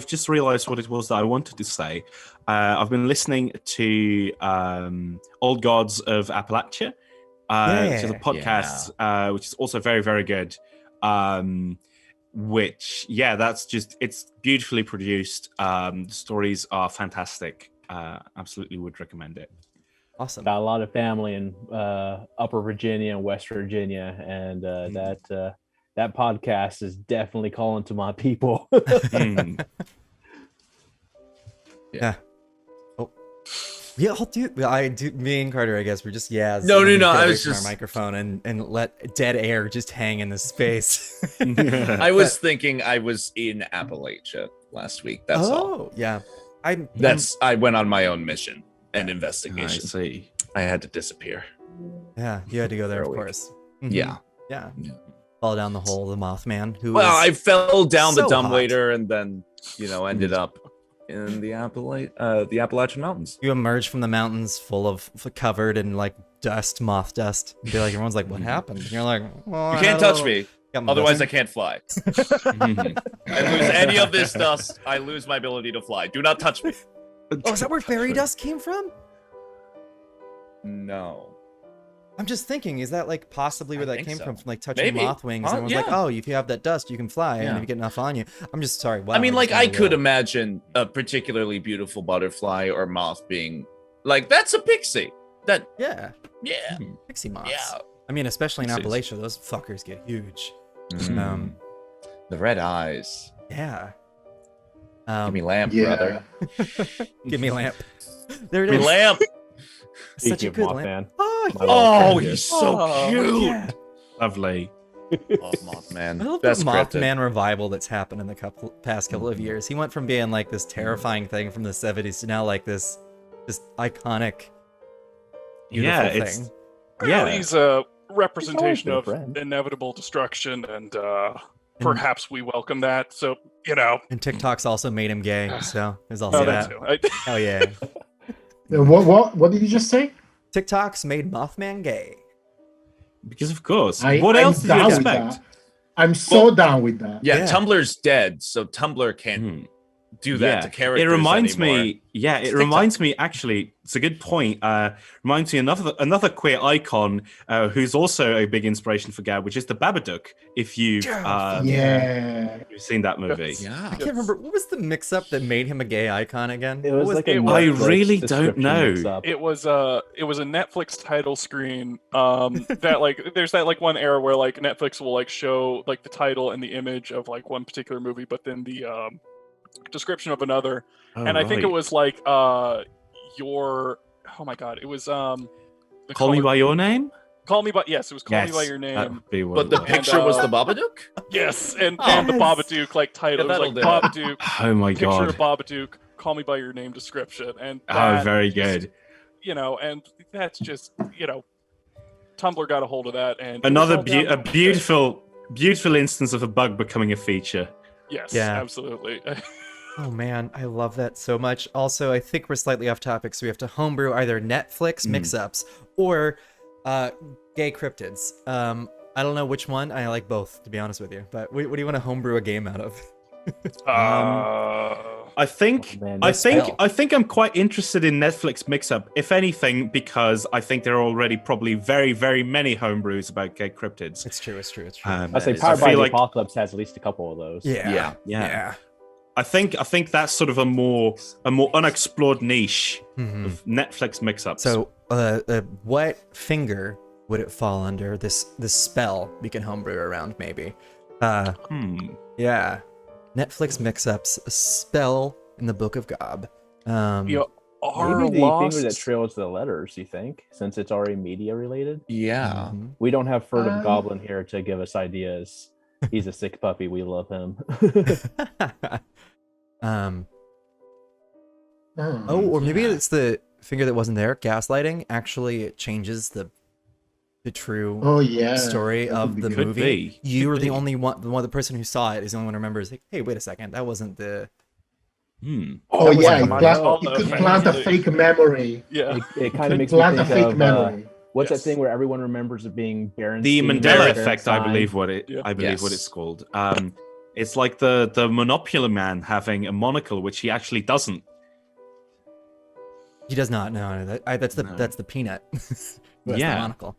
just realized what it was that I wanted to say. I've been listening to Old Gods of Appalachia, which is a podcast, which is also very, very good. It's beautifully produced. The stories are fantastic. Absolutely would recommend it. Awesome. Got a lot of family in Upper Virginia and West Virginia, and that podcast is definitely calling to my people. Yeah. Oh. Yeah, I'll do. I do. Me and Carter, I guess we're just No. get I away was from just our microphone and let dead air just hang in the space. I was thinking I was in Appalachia last week. That's all. Yeah. I went on my own mission and investigation. I see. I had to disappear. Yeah, you had to go there, For a of week. course. Mhm. Yeah. Yeah. Yeah. Fall down the hole, the Mothman. I fell down the so dumbwaiter and then, ended up in the Appalachian Mountains. You emerge from the mountains covered in like dust, moth dust. You're like, everyone's like, what happened? And you're like, well, You can't touch me, otherwise I can't fly. I lose any of this dust, I lose my ability to fly. Do not touch me. Oh, is that where fairy dust came from? No. I'm just thinking, is that like possibly where I that think came so. from like touching Maybe. moth wings? And everyone's like, Yeah. oh, if you have that dust, you can fly, and Yeah. if you get enough on you. I'm just sorry. Wow, I mean, just I kinda could will. imagine a particularly beautiful butterfly or moth being like, that's a pixie. Yeah. Pixie moths. Yeah. I mean, especially in Pixies. Appalachia, those fuckers get huge. Mm. The red eyes. Yeah. Give me lamp, Yeah. brother. Give me a lamp. There it Give me is. lamp. Such a Speaking of good Mothman, lamp. Oh, my Oh, little he's so Oh, cute. yeah. Lovely. Love Mothman. I love the Best cryptid. Mothman revival that's happened in the past couple of years. He went from being like this terrifying thing from the 70s to now like this iconic, beautiful Yeah, it's thing. Well, he's a representation been a of friend. inevitable destruction, and perhaps we welcome that. So, And TikTok's also made him gay, so there's also that that. too. Oh yeah. What did you just say? TikTok's made Mothman gay. Because of course. I'm What else did you down with expect? that. I'm so down with that. Yeah, Yeah. Tumblr's dead, so Tumblr can't do that to characters It reminds anymore. me. Yeah, It's it reminds me. Actually, it's a good point. Reminds me another queer icon who's also a big inspiration for GAUB, which is the Babadook. If you've Yeah. you've seen that movie. Yeah. I can't remember what was the mix-up that made him a gay icon again. It was like a it? I Netflix really don't description know. mix-up. It was a Netflix title screen. That like there's that like one era where like Netflix will like show like the title and the image of like one particular movie, but then the description of another. Oh, And I think it right. was like your oh my god, it was the Call Me by Your Name. Call Me by yes, it was Call Me by Yes, Your that Name. would be But the And, picture was the Babadook? Yes, and Oh. and the Babadook like title. Yeah, It was like that'll Babadook, Oh my picture god. of Babadook, Call Me by Your Name description, and Oh, that very just, good. And that's just Tumblr got a hold of that, and it was Another all down a beautiful instance of a bug becoming a feature. Yes, Yeah. absolutely. Oh man, I love that so much. Also, I think we're slightly off topic, so we have to homebrew either Netflix mix-ups or gay cryptids. I don't know which one. I like both, to be honest with you. But what do you want to homebrew a game out of? I think Oh, man, I that's think hell. I think I'm quite interested in Netflix mix-up, if anything, because I think there are already probably very, very many homebrews about gay cryptids. It's true. It's true. It's true. I say That is- Powered by feel the like- Apocalypse has at least a couple of those. yeah. Yeah. I think that's sort of a more unexplored niche Mhm. of Netflix mix-ups. So, what finger would it fall under? This spell we can homebrew around, maybe. Yeah. Netflix mix-ups, a spell in the Book of Gob. Are Maybe the lost. finger that trails the letters, you think, since it's already media related? Yeah. Mhm. We don't have Furtive Um, Goblin here to give us ideas. He's a sick puppy. We love him. Oh, or maybe it's the finger that wasn't there. Gaslighting actually it changes the true Oh yeah. story that of would the be Could movie. be. You Could were the be. only one. The person who saw it is the only one who remembers. Like, hey, wait a second, that wasn't the. Oh That was yeah, come it, out all it the could family. plant a fake memory. Yeah. It kind Could of makes me plant a think fake of memory. What's Yes. that thing where everyone remembers it being Berenstain? The Mandela or effect, I Berenstain? believe what it. Yeah. I believe what Yes. it's called. It's like the Monopoly man having a monocle, which he actually doesn't. He does not know. That's the No. that's the peanut. That's Yeah. the monocle.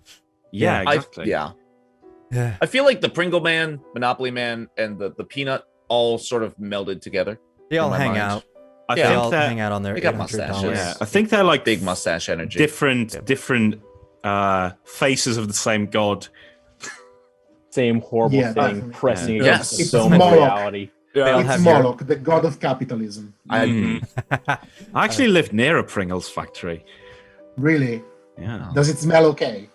Yeah, Yeah. exactly. Yeah. I feel like the Pringle Man, Monopoly Man, and the Peanut all sort of melded together. They all my hang mind. out. I They Yeah. think all that. hang out on their They got $800. mustaches. Yeah, I think they're like Big mustache energy. different faces of the same god. Same horrible Yeah, thing definitely. pressing Yeah. against Yes. the It's so much Moloch. reality. Yeah. They all It's have your- Moloch, the god of capitalism. I actually lived near a Pringles factory. Really? Yeah. Does it smell okay?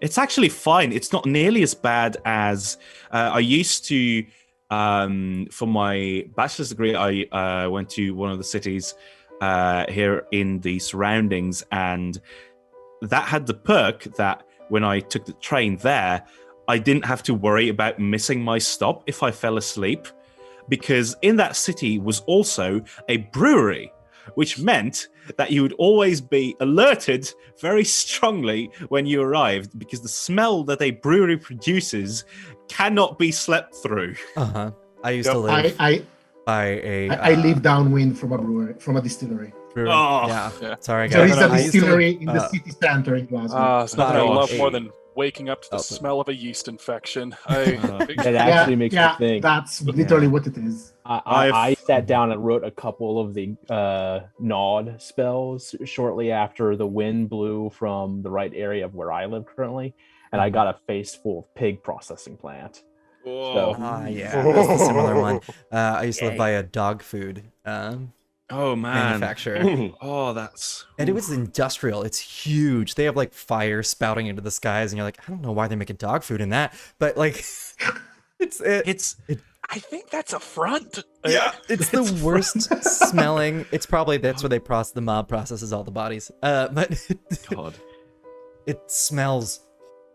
It's actually fine. It's not nearly as bad as I used to. For my bachelor's degree, I went to one of the cities here in the surroundings, and that had the perk that when I took the train there, I didn't have to worry about missing my stop if I fell asleep, because in that city was also a brewery, which meant that you would always be alerted very strongly when you arrived, because the smell that a brewery produces cannot be slept through. Uh-huh. I used Yep. to live I by a I live downwind from a brewery, from a distillery. brewery. Oh. Yeah. Yeah. Sorry There guys. is a I used to distillery live, in the city center in Glasgow. There's nothing I Oh, love shit. more than waking up to the Elton. smell of a yeast infection. That actually makes me think. That's literally what it is. I sat down and wrote a couple of the Nod spells shortly after the wind blew from the right area of where I live currently, and I got a face full of pig processing plant. So, yeah, that's a similar one. I used to live by a dog food Oh man. manufacturer. Oh, that's. And it was industrial. It's huge. They have like fire spouting into the skies, and you're like, I don't know why they're making dog food in that, but like, it's I think that's a front. it's the worst smelling. It's probably that's where the mob processes all the bodies. But God. it smells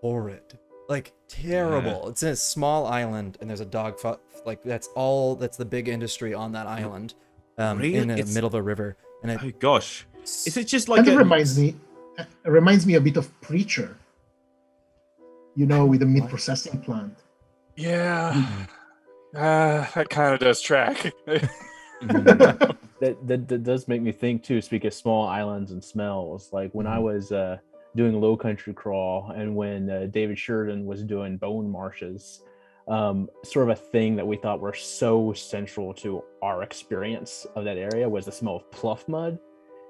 horrid, like terrible. It's in a small island, and there's a dog like that's the big industry on that island, Really? in the It's- middle of a river. And Oh gosh. Is it just like And it a... reminds me a bit of Preacher. You know, with the meat processing plant. Yeah. That kind of does track. that does make me think too. Speak of small islands and smells, like when I was doing Low Country Crawl, and when David Sheridan was doing Bone Marshes, sort of a thing that we thought were so central to our experience of that area was the smell of pluff mud.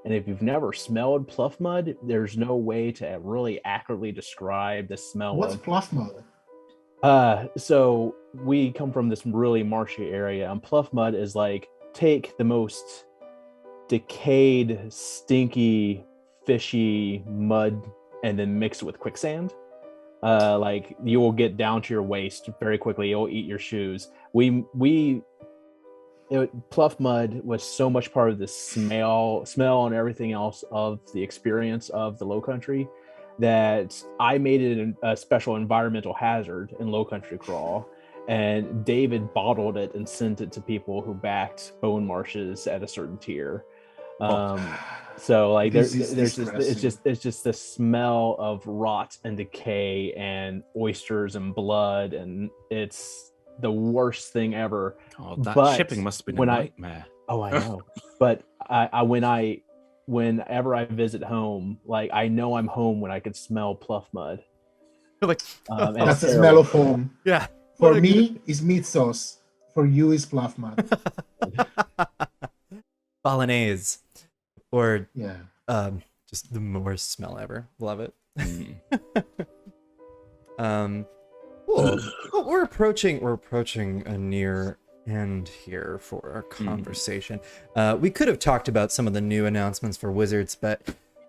And if you've never smelled pluff mud, there's no way to really accurately describe the smell What's of pluff mud? So we come from this really marshy area, and pluff mud is like, take the most decayed, stinky, fishy mud and then mix it with quicksand. Like you will get down to your waist very quickly. You'll eat your shoes. Pluff mud was so much part of the smell and everything else of the experience of the Low Country that I made it a special environmental hazard in Low Country Crawl, and David bottled it and sent it to people who backed Bone Marshes at a certain tier. So like This there's is just it's just the smell of rot and decay and oysters and blood, and it's the worst thing ever. God, that But shipping must have been a when nightmare. Oh, I know. But whenever I visit home, like I know I'm home when I can smell pluff mud. like, And That's it's the smell of home. yeah. For me, is meat sauce. For you, is pluff mud. Bolognese, or Yeah. just the worst smell ever. Love it. Mm. Cool. Well, we're approaching a near end here for our conversation. We could have talked about some of the new announcements for Wizards, but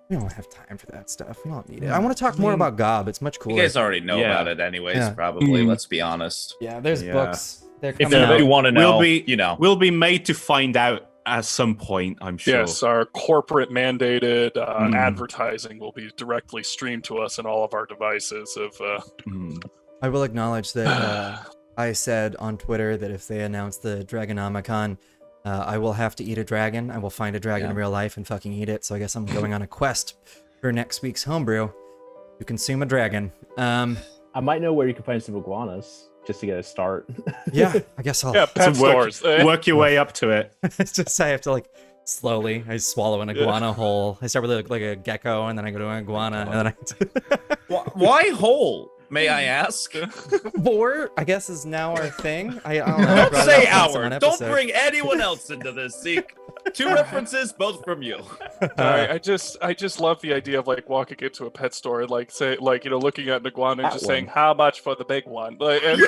we don't have time for that stuff. We don't need it. I want to talk more about GAUB. It's much cooler. You guys already know Yeah. about it anyways, Yeah. probably. Let's be honest. Yeah, there's Yeah. books. They're If coming you out. want to know, We'll be, we'll be made to find out at some point, I'm sure. Yes, our corporate mandated advertising will be directly streamed to us in all of our devices. Mm. I will acknowledge that I said on Twitter that if they announce the Dragonomicon, I will have to eat a dragon. I will find a dragon in real life and fucking eat it. So I guess I'm going on a quest for next week's homebrew. to consume a dragon. I might know where you can find some iguanas just to get a start. Yeah, I guess I'll. Yeah, pet So work, stores. work your way up to it. It's just I have to like slowly. I swallow an iguana whole. I start with like a gecko, and then I go to an iguana, and then Why whole? May I ask? Boar, I guess, is now our thing. I don't know. I Don't brought it say up once in our. one Don't episode. bring anyone else into this. Seek 2 references, both from you. Sorry, I just love the idea of like walking into a pet store and like say like looking at an iguana and That just one. saying how much for the big one, like, and,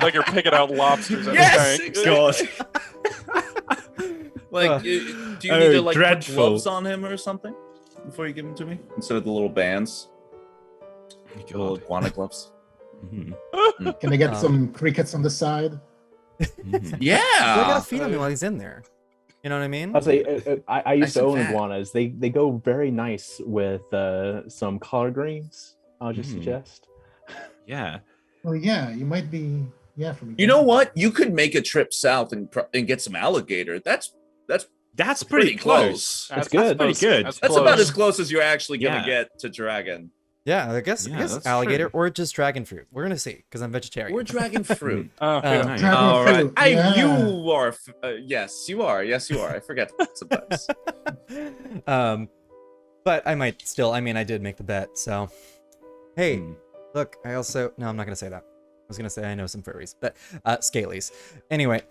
like you're picking out lobsters. Yes, tank. exactly. Like, do you need to like put dreadful. gloves on him or something before you give him to me instead of the little bands, the little iguana gloves? Mhm. Can I get some crickets on the side? Mhm. Yeah. Well, I gotta feed him while he's in there. You know what I mean? I'll say I used to Nice and own fat. iguanas. They go very nice with some collard greens. I'll just suggest. Yeah. Well, yeah, you might be. Yeah, from You know what? You could make a trip south and get some alligator. That's That's pretty pretty close. close. That's good. Pretty good. That's about as close as you're actually gonna Yeah. get to dragon. Yeah, I guess Yeah, that's alligator true. or just dragon fruit. We're gonna see because I'm vegetarian. Or dragon fruit. Oh, yeah. Nice. Dragon All right. fruit, yeah. You are. Yes, you are. Yes, you are. I forget sometimes. But I might still. I mean, I did make the bet, so. Hey, Hmm. look, I also. No, I'm not gonna say that. I was gonna say I know some furries, but scalies. Anyway,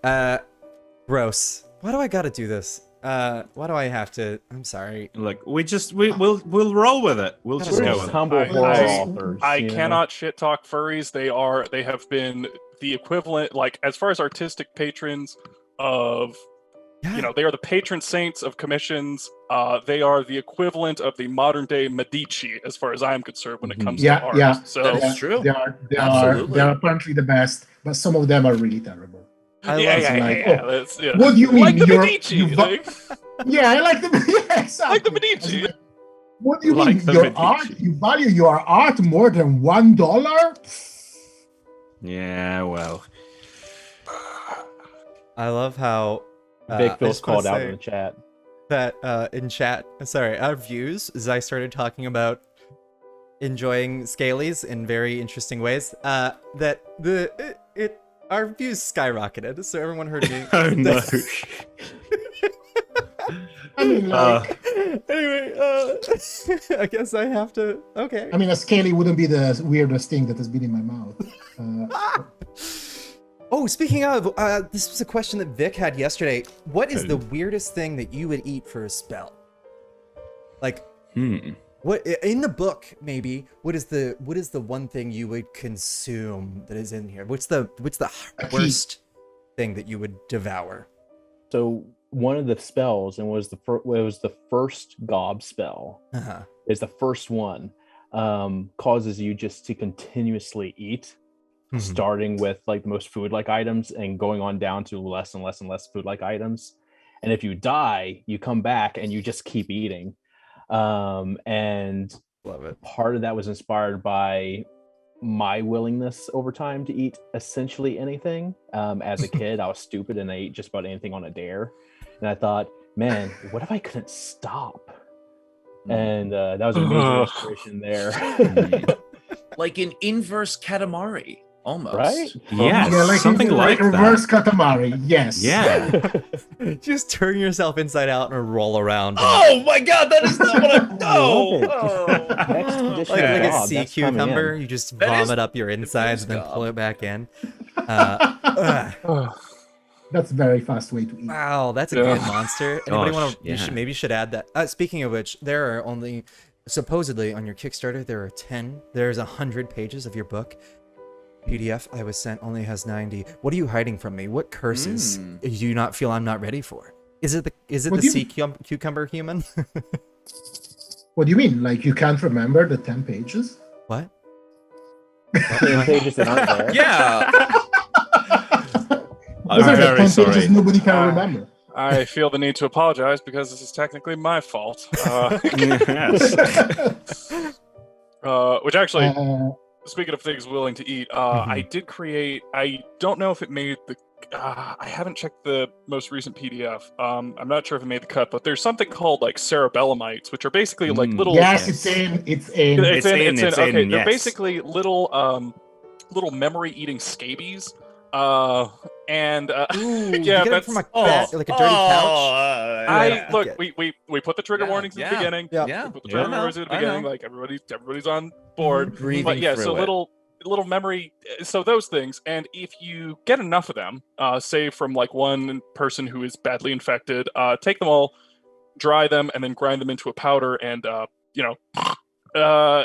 gross. Why do I gotta do this? Why do I have to? I'm sorry. Look, we'll roll with it. We'll just We're go just with it. humble I- horror I- authors. I you know? cannot shit talk furries. They have been the equivalent, like as far as artistic patrons of, Yeah. they are the patron saints of commissions. They are the equivalent of the modern day Medici, as far as I'm concerned, when it comes Yeah, to art. yeah. So That is true. They Absolutely. are apparently the best, but some of them are really terrible. I yeah, love yeah, like, yeah, oh, that's, yeah. What do you mean? Like the You're- Medici, you va- like, Yeah, I like the yeah, exactly. like the Medici. Like, what do you Like mean? the Your Medici. art? You value your art more than $1? Yeah, well. I love how. Vic I feels just wanna called out say in the chat. that in chat. Sorry, our views as I started talking about enjoying scalies in very interesting ways. That our views skyrocketed, so everyone heard me. Oh no. I mean, like, Anyway, I guess I have to. Okay. I mean, a scaly wouldn't be the weirdest thing that has been in my mouth. Oh, speaking of, this was a question that Vic had yesterday. What is the weirdest thing that you would eat for a spell? Like, what in the book? Maybe what is the one thing you would consume that is in here? What's the worst thing that you would devour? So one of the spells, and was the first GAUB spell, Uh-huh. is the first one, causes you just to continuously eat, starting with like the most food-like items and going on down to less and less and less food-like items. And if you die, you come back and you just keep eating. And Love it. part of that was inspired by my willingness over time to eat essentially anything. As a kid, I was stupid and I ate just about anything on a dare. And I thought, man, what if I couldn't stop? And that was a major inspiration there. Like an inverse Katamari, almost. Right? Yes, yeah, something like that. reverse Katamari. Yes. Yeah. Just turn yourself inside out and roll around. Oh my god, that is not what I Love it. Oh. Next edition Like of a GAUB, sea that's coming cucumber, in. you just That is vomit up your insides and then GAUB. pull it back in. Ugh. That's a very fast way to eat. Wow, that's a Yeah. good monster. Anybody Gosh, want to? yeah. You should add that. Speaking of which, there are only supposedly on your Kickstarter there are 10. There's 100 pages of your book. PDF I was sent only has 90. What are you hiding from me? What curses do you not feel I'm not ready for? Is it the What do you sea cucumber human? What do you mean? Like you can't remember the 10 pages? What? 10 pages that aren't there. Yeah. I'm Those are the very 10 sorry. pages nobody can remember. I feel the need to apologize because this is technically my fault. Yes. Which actually, Uh, speaking of things willing to eat, I did create. I don't know if it made the I haven't checked the most recent PDF. I'm not sure if it made the cut, but there's something called like cerebellumites, which are basically like little. Yes, Yes. it's in. It's in. Okay, they're yes. basically little memory eating scabies. And Ooh, you yeah, get it that's from a bat, like a dirty couch. I look. Okay. We put the trigger Yeah, warnings at the beginning. Yeah. We put the Yeah, trigger I know, warnings at the I beginning. know. Like everybody's on board. Breathing But yeah, so through it. little memory. So those things, and if you get enough of them, say from like one person who is badly infected, take them all, dry them, and then grind them into a powder, and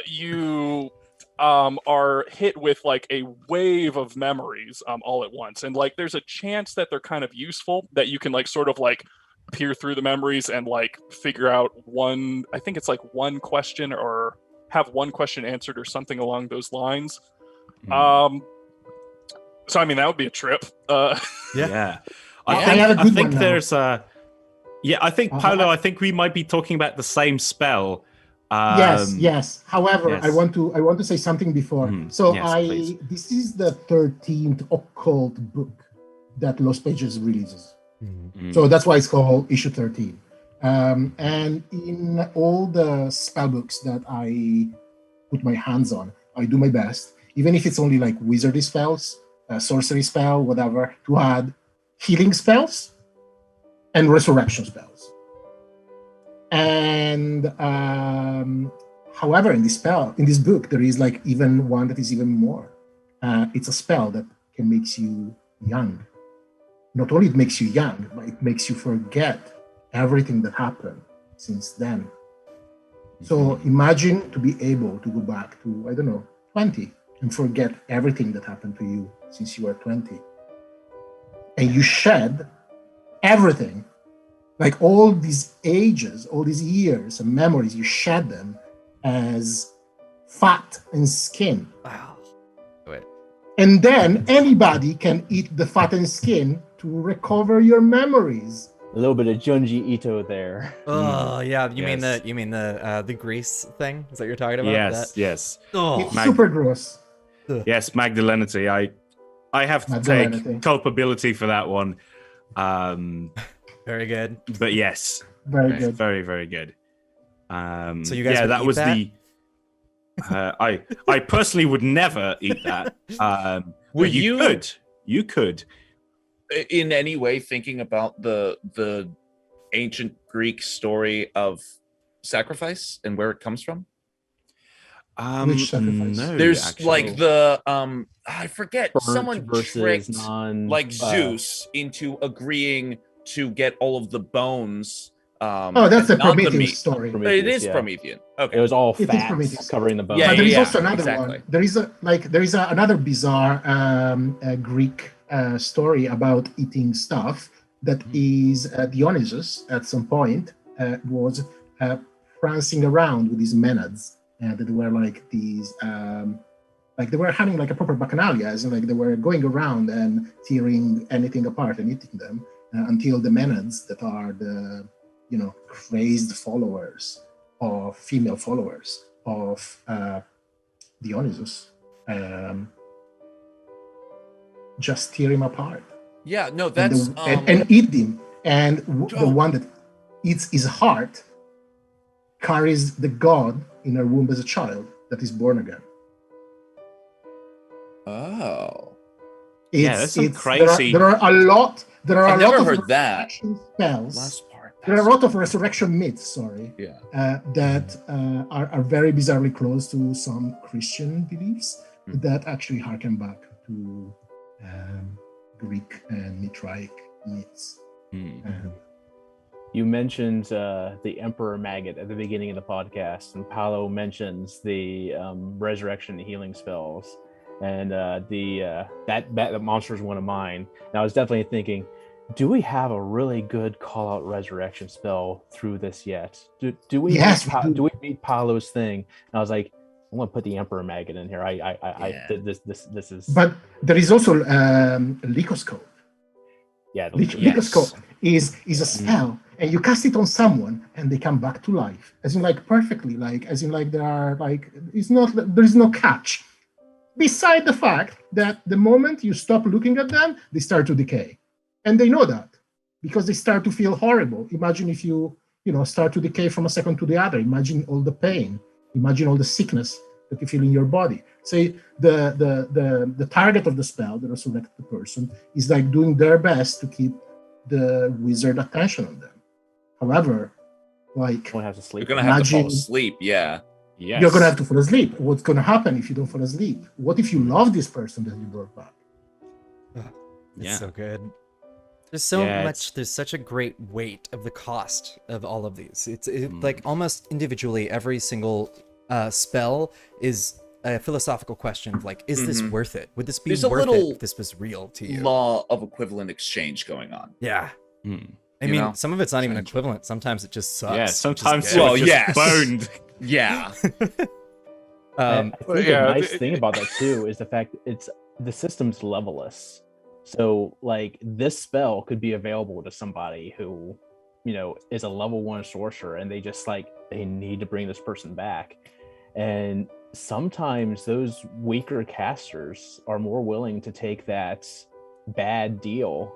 you are hit with like a wave of memories all at once, and like there's a chance that they're kind of useful, that you can like sort of like peer through the memories and like figure out one. I think it's like one question, or have one question answered, or something along those lines. So I mean that would be a trip. Yeah. I have a good think one now. there's a. Yeah, I think Paolo. I think we might be talking about the same spell. Yes. However, yes. I want to say something before. Mhm. So Yes, please. this is the 13th occult book that Lost Pages releases. Mm. So that's why it's called issue 13. And in all the spell books that I put my hands on, I do my best, even if it's only like wizardry spells, sorcery spell, whatever, to add healing spells and resurrection spells. And however, in this book, there is like even one that is even more. It's a spell that can make you young. Not only it makes you young, but it makes you forget everything that happened since then. So imagine to be able to go back to, I don't know, 20 and forget everything that happened to you since you were 20. And you shed everything, like all these ages, all these years and memories, you shed them as fat and skin. Wow. Wait. And then anybody can eat the fat and skin to recover your memories. A little bit of Junji Ito there. Oh yeah, you mean Yes. the grease thing? Is that what you're talking about? Yes, That? yes, Oh, It's super gross. yes. Magdalenity. I have to Magdalenity. take culpability for that one. very good. But yes, Very good. very, very good. So you guys yeah, would that eat was that? the. I personally would never eat that. Were but you could. in any way thinking about the ancient Greek story of sacrifice and where it comes from? Which sacrifice? No, There's actually. like the I forget, Burnt someone versus tricked non, like Zeus into agreeing to get all of the bones. Oh, that's the and not the Prometheus meat. story. But it is yeah. Promethean. It Okay. was all It is fats Prometheus. covering the bones. Yeah, But there is yeah, also another exactly. one. There is another bizarre Greek story about eating stuff that is Dionysus at some point was prancing around with these menads, and they were like these like they were having like a proper bacchanalia, as in like they were going around and tearing anything apart and eating them until the menads, that are the crazed followers of female followers of Dionysus, just tear him apart. Yeah, no, And that's and eat him. And the one that eats his heart carries the god in her womb as a child that is born again. oh. That's some There crazy- are a lot. There are I've a lot never of heard that. resurrection spells. Last part. There are a lot of resurrection myths. Sorry. Yeah. That are very bizarrely close to some Christian beliefs that actually harken back to Greek and Mitraic myths. You mentioned the Emperor Maggot at the beginning of the podcast, and Paolo mentions the resurrection and healing spells, and that monster is one of mine. And I was definitely thinking, do we have a really good call-out resurrection spell through this yet? Do we? Yes, meet we do. do we meet Paolo's thing? And I was like, I'm gonna put the Emperor Maggot in here. This is. But there is also Lycoscope. Yeah, Lycoscope is a spell, and you cast it on someone, and they come back to life, as in like perfectly, like as in like there are like there is no catch. Beside the fact that the moment you stop looking at them, they start to decay. And they know that because they start to feel horrible. Imagine if you start to decay from a second to the other. Imagine all the pain. Imagine all the sickness that you feel in your body. Say the target of the spell, the resurrected person, is like doing their best to keep the wizard attention on them. However, like Won't have to sleep. You're gonna have to fall Imagine- asleep. Yeah. Yes. you're gonna have to fall asleep. What's gonna happen if you don't fall asleep? What if you love this person that you brought back? It's Yeah. so good. There's so Yeah, much. There's such a great weight of the cost of all of these. It's like almost individually, every single spell is a philosophical question of like, is this worth it? Would this be There's a worth it little if this was real to you? Law of equivalent exchange going on. Yeah. Mm. I You mean, know? some of it's not even equivalent. Sometimes it just sucks. Yeah, which is sometimes good. Well, you're just yes. boned. Yeah. I think yeah, the nice it- thing about that too is the fact that the system's level-less. So like this spell could be available to somebody who, is a level 1 sorcerer and they just they need to bring this person back. And sometimes those weaker casters are more willing to take that bad deal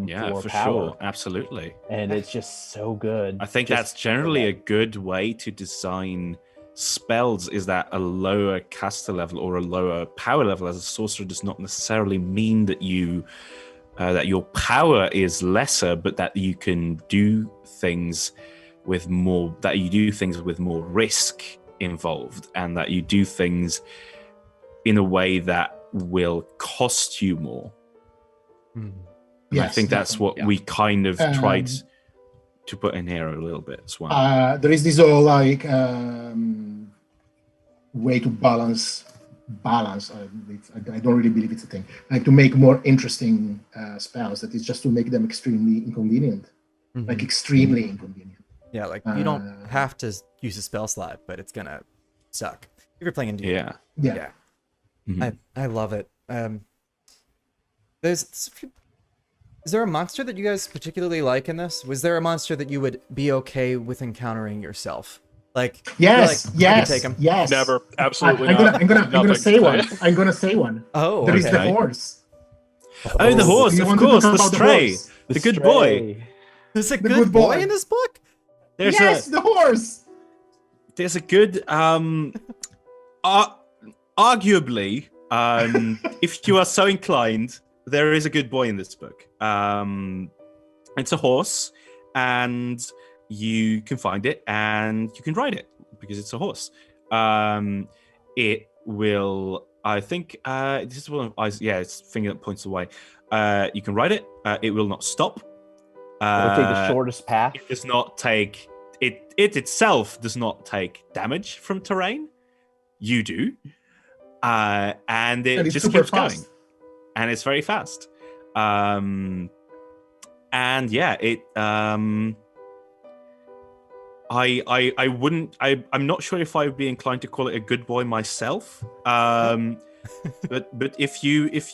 Yeah, for for power. sure. Absolutely. And it's just so good. I think just that's for generally a that. good way to design spells, is that a lower caster level or a lower power level as a sorcerer does not necessarily mean that you that your power is lesser, but that you can do things with more risk involved, and that you do things in a way that will cost you more. Mhm. And I think that's what Yeah. we kind of tried Um, to put in here a little bit as well. There is this whole way to balance. I don't really believe it's a thing. Like to make more interesting spells. That is just to make them extremely inconvenient. Mhm. Like extremely inconvenient. Yeah, like you don't Uh, have to use a spell slot, but it's gonna suck if you're playing in D&D. Yeah. Yeah. Yeah. Mhm. I love it. Is there a monster that you guys particularly like in this? Was there a monster that you would be okay with encountering yourself? Like Yes, you're like, I could yes, take him. yes. Never, absolutely I'm not. gonna Nothing. say one. I'm gonna say one. Oh, There is okay. the horse. Oh, the horse, You of wanted to course, talk the about stray, horse. the good boy. Stray. There's a The good, good boy boy. in this book? There's Yes, the horse. there's a good arguably if you are so inclined, there is a good boy in this book. It's a horse, and you can find it and you can ride it because it's a horse. It will, I think, this is one of it's finger that points away. You can ride it. It will not stop. It'll take the shortest path. It does not take it itself does not take damage from terrain. You do. And it And it's just super keeps going. fast. And it's very fast. And yeah, it I wouldn't I'm not sure if I would be inclined to call it a good boy myself. But if you if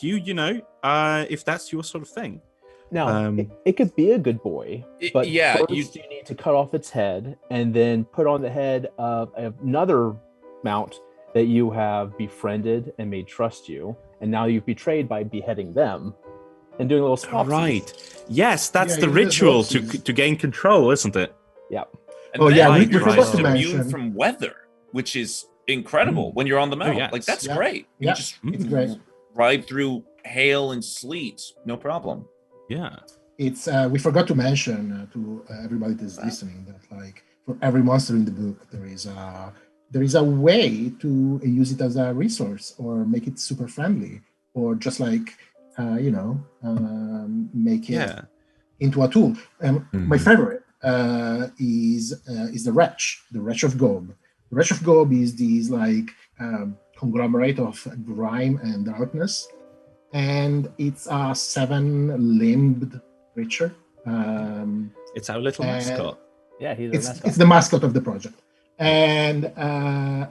that's your sort of thing. Now, it could be a good boy, but yeah, first you need to cut off its head and then put on the head of another mount that you have befriended and made trust you, and now you've betrayed by beheading them and doing little swapsies. Right. Yes, that's Yeah, the you did ritual swapsies. to gain control, isn't it? Yeah. And Oh, then yeah, we you're forgot just to immune mention- from weather, which is incredible when you're on the mount. yes. Like that's Yeah. great. You Yeah, just it's great. ride through hail and sleet, no problem. Yeah. It's we forgot to mention to everybody that's listening that like for every monster in the book there is a way to use it as a resource or make it super friendly or just like make it Yeah. into a tool. My favorite is the Wretch of Gob. The Wretch of Gob is this like conglomerate of grime and darkness, and it's a 7-limbed creature. It's our little mascot. Yeah, he's a It's mascot. the mascot of the project, and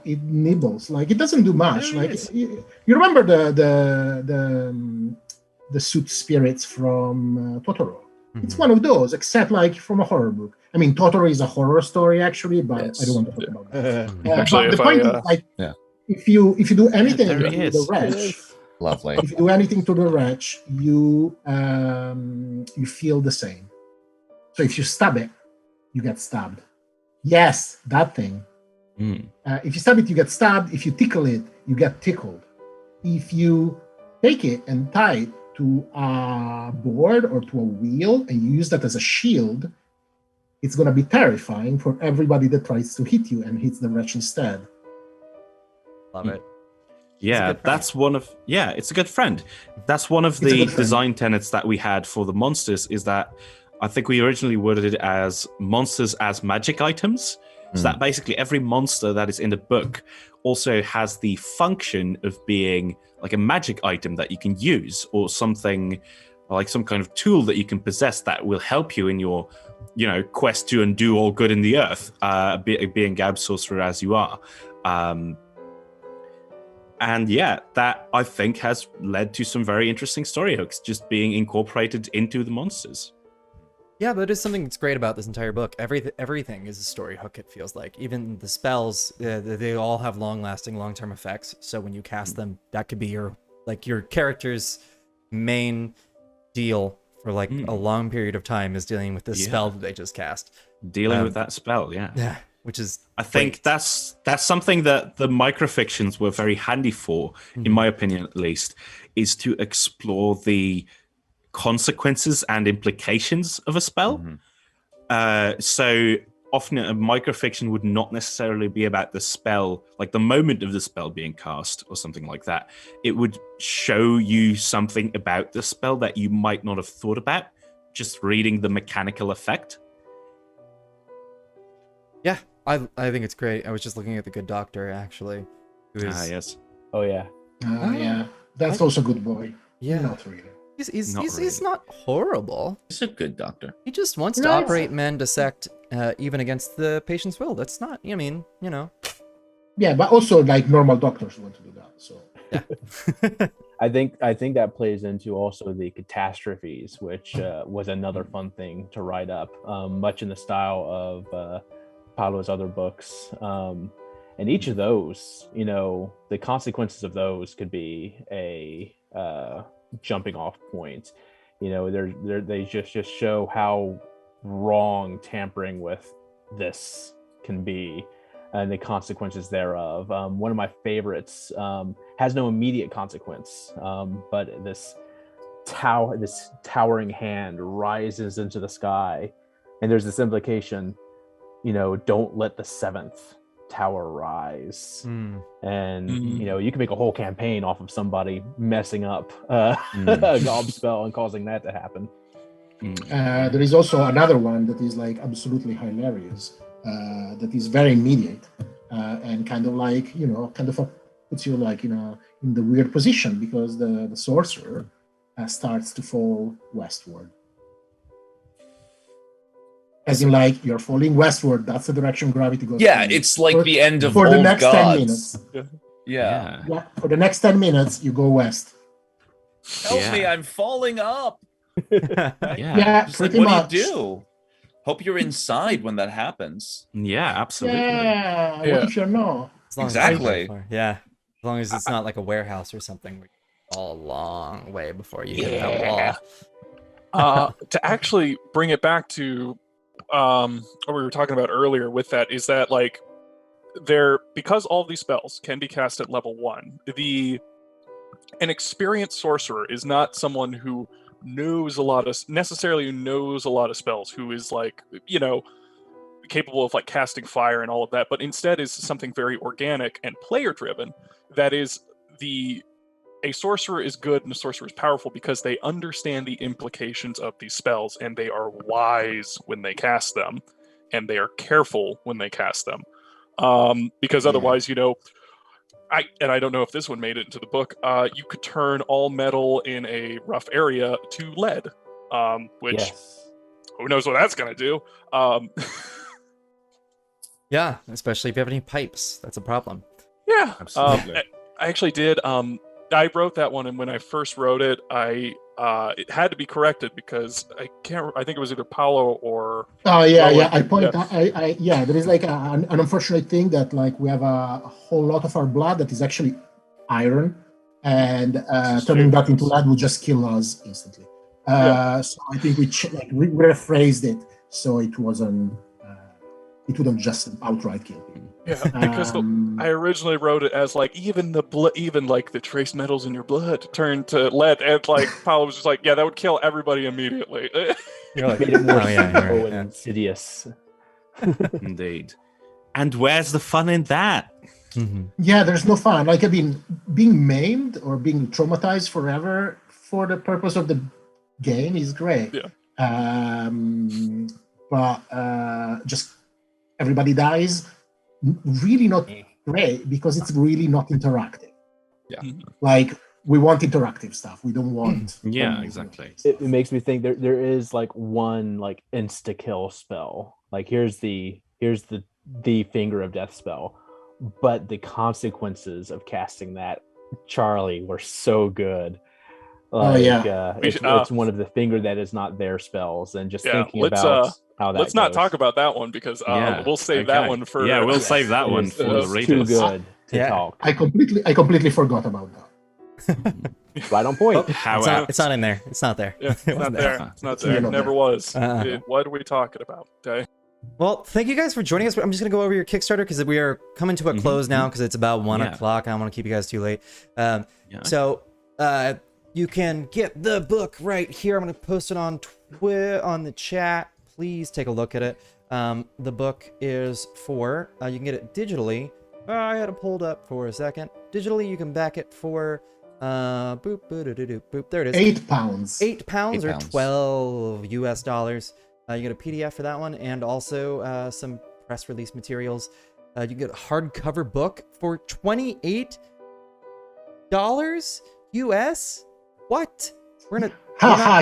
it nibbles. Like it doesn't do much. There it Like is. you remember the suit spirits from Totoro. It's one of those, except like from a horror book. I mean, Totoro is a horror story actually, but Yes. I don't want to talk about that. Actually, But the if point I, is, like, Yeah. if you do anything there to it the is. wretch, Lovely. if you do anything to the wretch, you feel the same. So if you stab it, you get stabbed. Yes, that thing. Mm. If you stab it, you get stabbed. If you tickle it, you get tickled. If you take it and tie it to a board or to a wheel and you use that as a shield, it's going to be terrifying for everybody that tries to hit you and hits the wretch instead. Love it. Yeah, good friend. that's one of it's a good friend. That's one of It's a the good friend. design tenets that we had for the monsters is that I think we originally worded it as monsters as magic items. So that basically every monster that is in the book also has the function of being like a magic item that you can use or something like some kind of tool that you can possess that will help you in your, quest to undo all good in the earth, being GAUB sorcerer as you are. And yeah, that I think has led to some very interesting story hooks just being incorporated into the monsters. Yeah, but it is something that's great about this entire book. Everything is a story hook, it feels like. Even the spells, they all have long-lasting, long-term effects. So when you cast them, that could be your character's main deal for like a long period of time is dealing with this spell that they just cast. Dealing with that spell, yeah. Yeah, which is I think that's something that the microfictions were very handy for, in my opinion at least, is to explore the consequences and implications of a spell. So often a microfiction would not necessarily be about the spell, like the moment of the spell being cast or something like that. It would show you something about the spell that you might not have thought about just reading the mechanical effect. Yeah, I think it's great. I was just looking at the Good Doctor actually. Yes. Oh yeah. Yeah, that's also good boy. Yeah. Not really. He's not horrible. He's a good doctor. He just wants to operate men dissect even against the patient's will. That's not, Yeah, but also like normal doctors want to do that. So I think that plays into also the catastrophes, which was another fun thing to write up, much in the style of Paolo's other books. And each of those, the consequences of those could be a jumping off point. They just show how wrong tampering with this can be and the consequences thereof. One of my favorites has no immediate consequence, but this towering hand rises into the sky, and there's this implication, don't let the seventh tower rise. And you can make a whole campaign off of somebody messing up a GAUB spell and causing that to happen. there is also another one that is like absolutely hilarious, that is very immediate, and kind of like puts you like in the weird position because the sorcerer starts to fall westward. As in, like, you're falling westward. That's the direction gravity goes. Yeah, it's like the end of for the Old next Gods. 10 minutes. Yeah. Yeah, for the next 10 minutes, you go west. Help me, I'm falling up. Yeah, Just like, pretty what much. do you do? Hope you're inside when that happens. Yeah, absolutely. Yeah, what if you're not? As long as Exactly. it's not far. Yeah, as long as it's not like a warehouse or something. Where you fall a long way before you hit that wall. To actually bring it back to what we were talking about earlier with that is that like because all of these spells can be cast at level 1, an experienced sorcerer is not someone who necessarily knows a lot of spells, who is like, capable of like casting fire and all of that, but instead is something very organic and player driven. That is, a sorcerer is good and a sorcerer is powerful because they understand the implications of these spells, and they are wise when they cast them, and they are careful when they cast them. Because otherwise, I don't know if this one made it into the book, you could turn all metal in a rough area to lead, which who knows what that's going to do. Yeah, especially if you have any pipes. That's a problem. Yeah. Absolutely. I actually did I wrote that one, and when I first wrote it, it had to be corrected because I think it was either Paolo or. Oh yeah, Rowan. yeah. I point. Yeah. Yeah. There is like an unfortunate thing that like we have a whole lot of our blood that is actually iron, and turning that into lead will just kill us instantly. So I think we rephrased it so it wasn't. It wouldn't just outright kill people. Yeah, because I originally wrote it as like even like the trace metals in your blood turn to lead, and like Paolo was just like, yeah, that would kill everybody immediately. You're like, Made it more oh yeah, slow right, and yeah. insidious. Indeed. And where's the fun in that? Mhm. Yeah, there's no fun. Like, I mean, being maimed or being traumatized forever for the purpose of the game is great. Yeah. But just everybody dies, really not great because it's really not interactive. Yeah. Like, we want interactive stuff. We don't want. Yeah, exactly. It makes me think there is like one like insta kill spell. Like here's the finger of death spell, but the consequences of casting that, Charlie, were so good. Like, it's one of the finger that is not their spells, and just thinking about how that. Let's not talk about that one because we'll save that one for. Yeah, we'll save that one for the readers. Too good to talk. I completely forgot about that. Right on point. It's not in there. It's not there. Yeah, it's not there. It's not there. It never was. What are we talking about? Okay. Well, thank you guys for joining us. I'm just going to go over your Kickstarter because we are coming to a close now because it's about 1 o'clock. I don't want to keep you guys too late. So you can get the book right here. I'm going to post it on the chat. Please take a look at it. The book is for, you can get it digitally. I had it pulled up for a second. Digitally, you can back it for, boop, there it is. £8. £8 or $12 US. You get a PDF for that one, and also some press release materials. You can get a hardcover book for $28 US. What? We're gonna.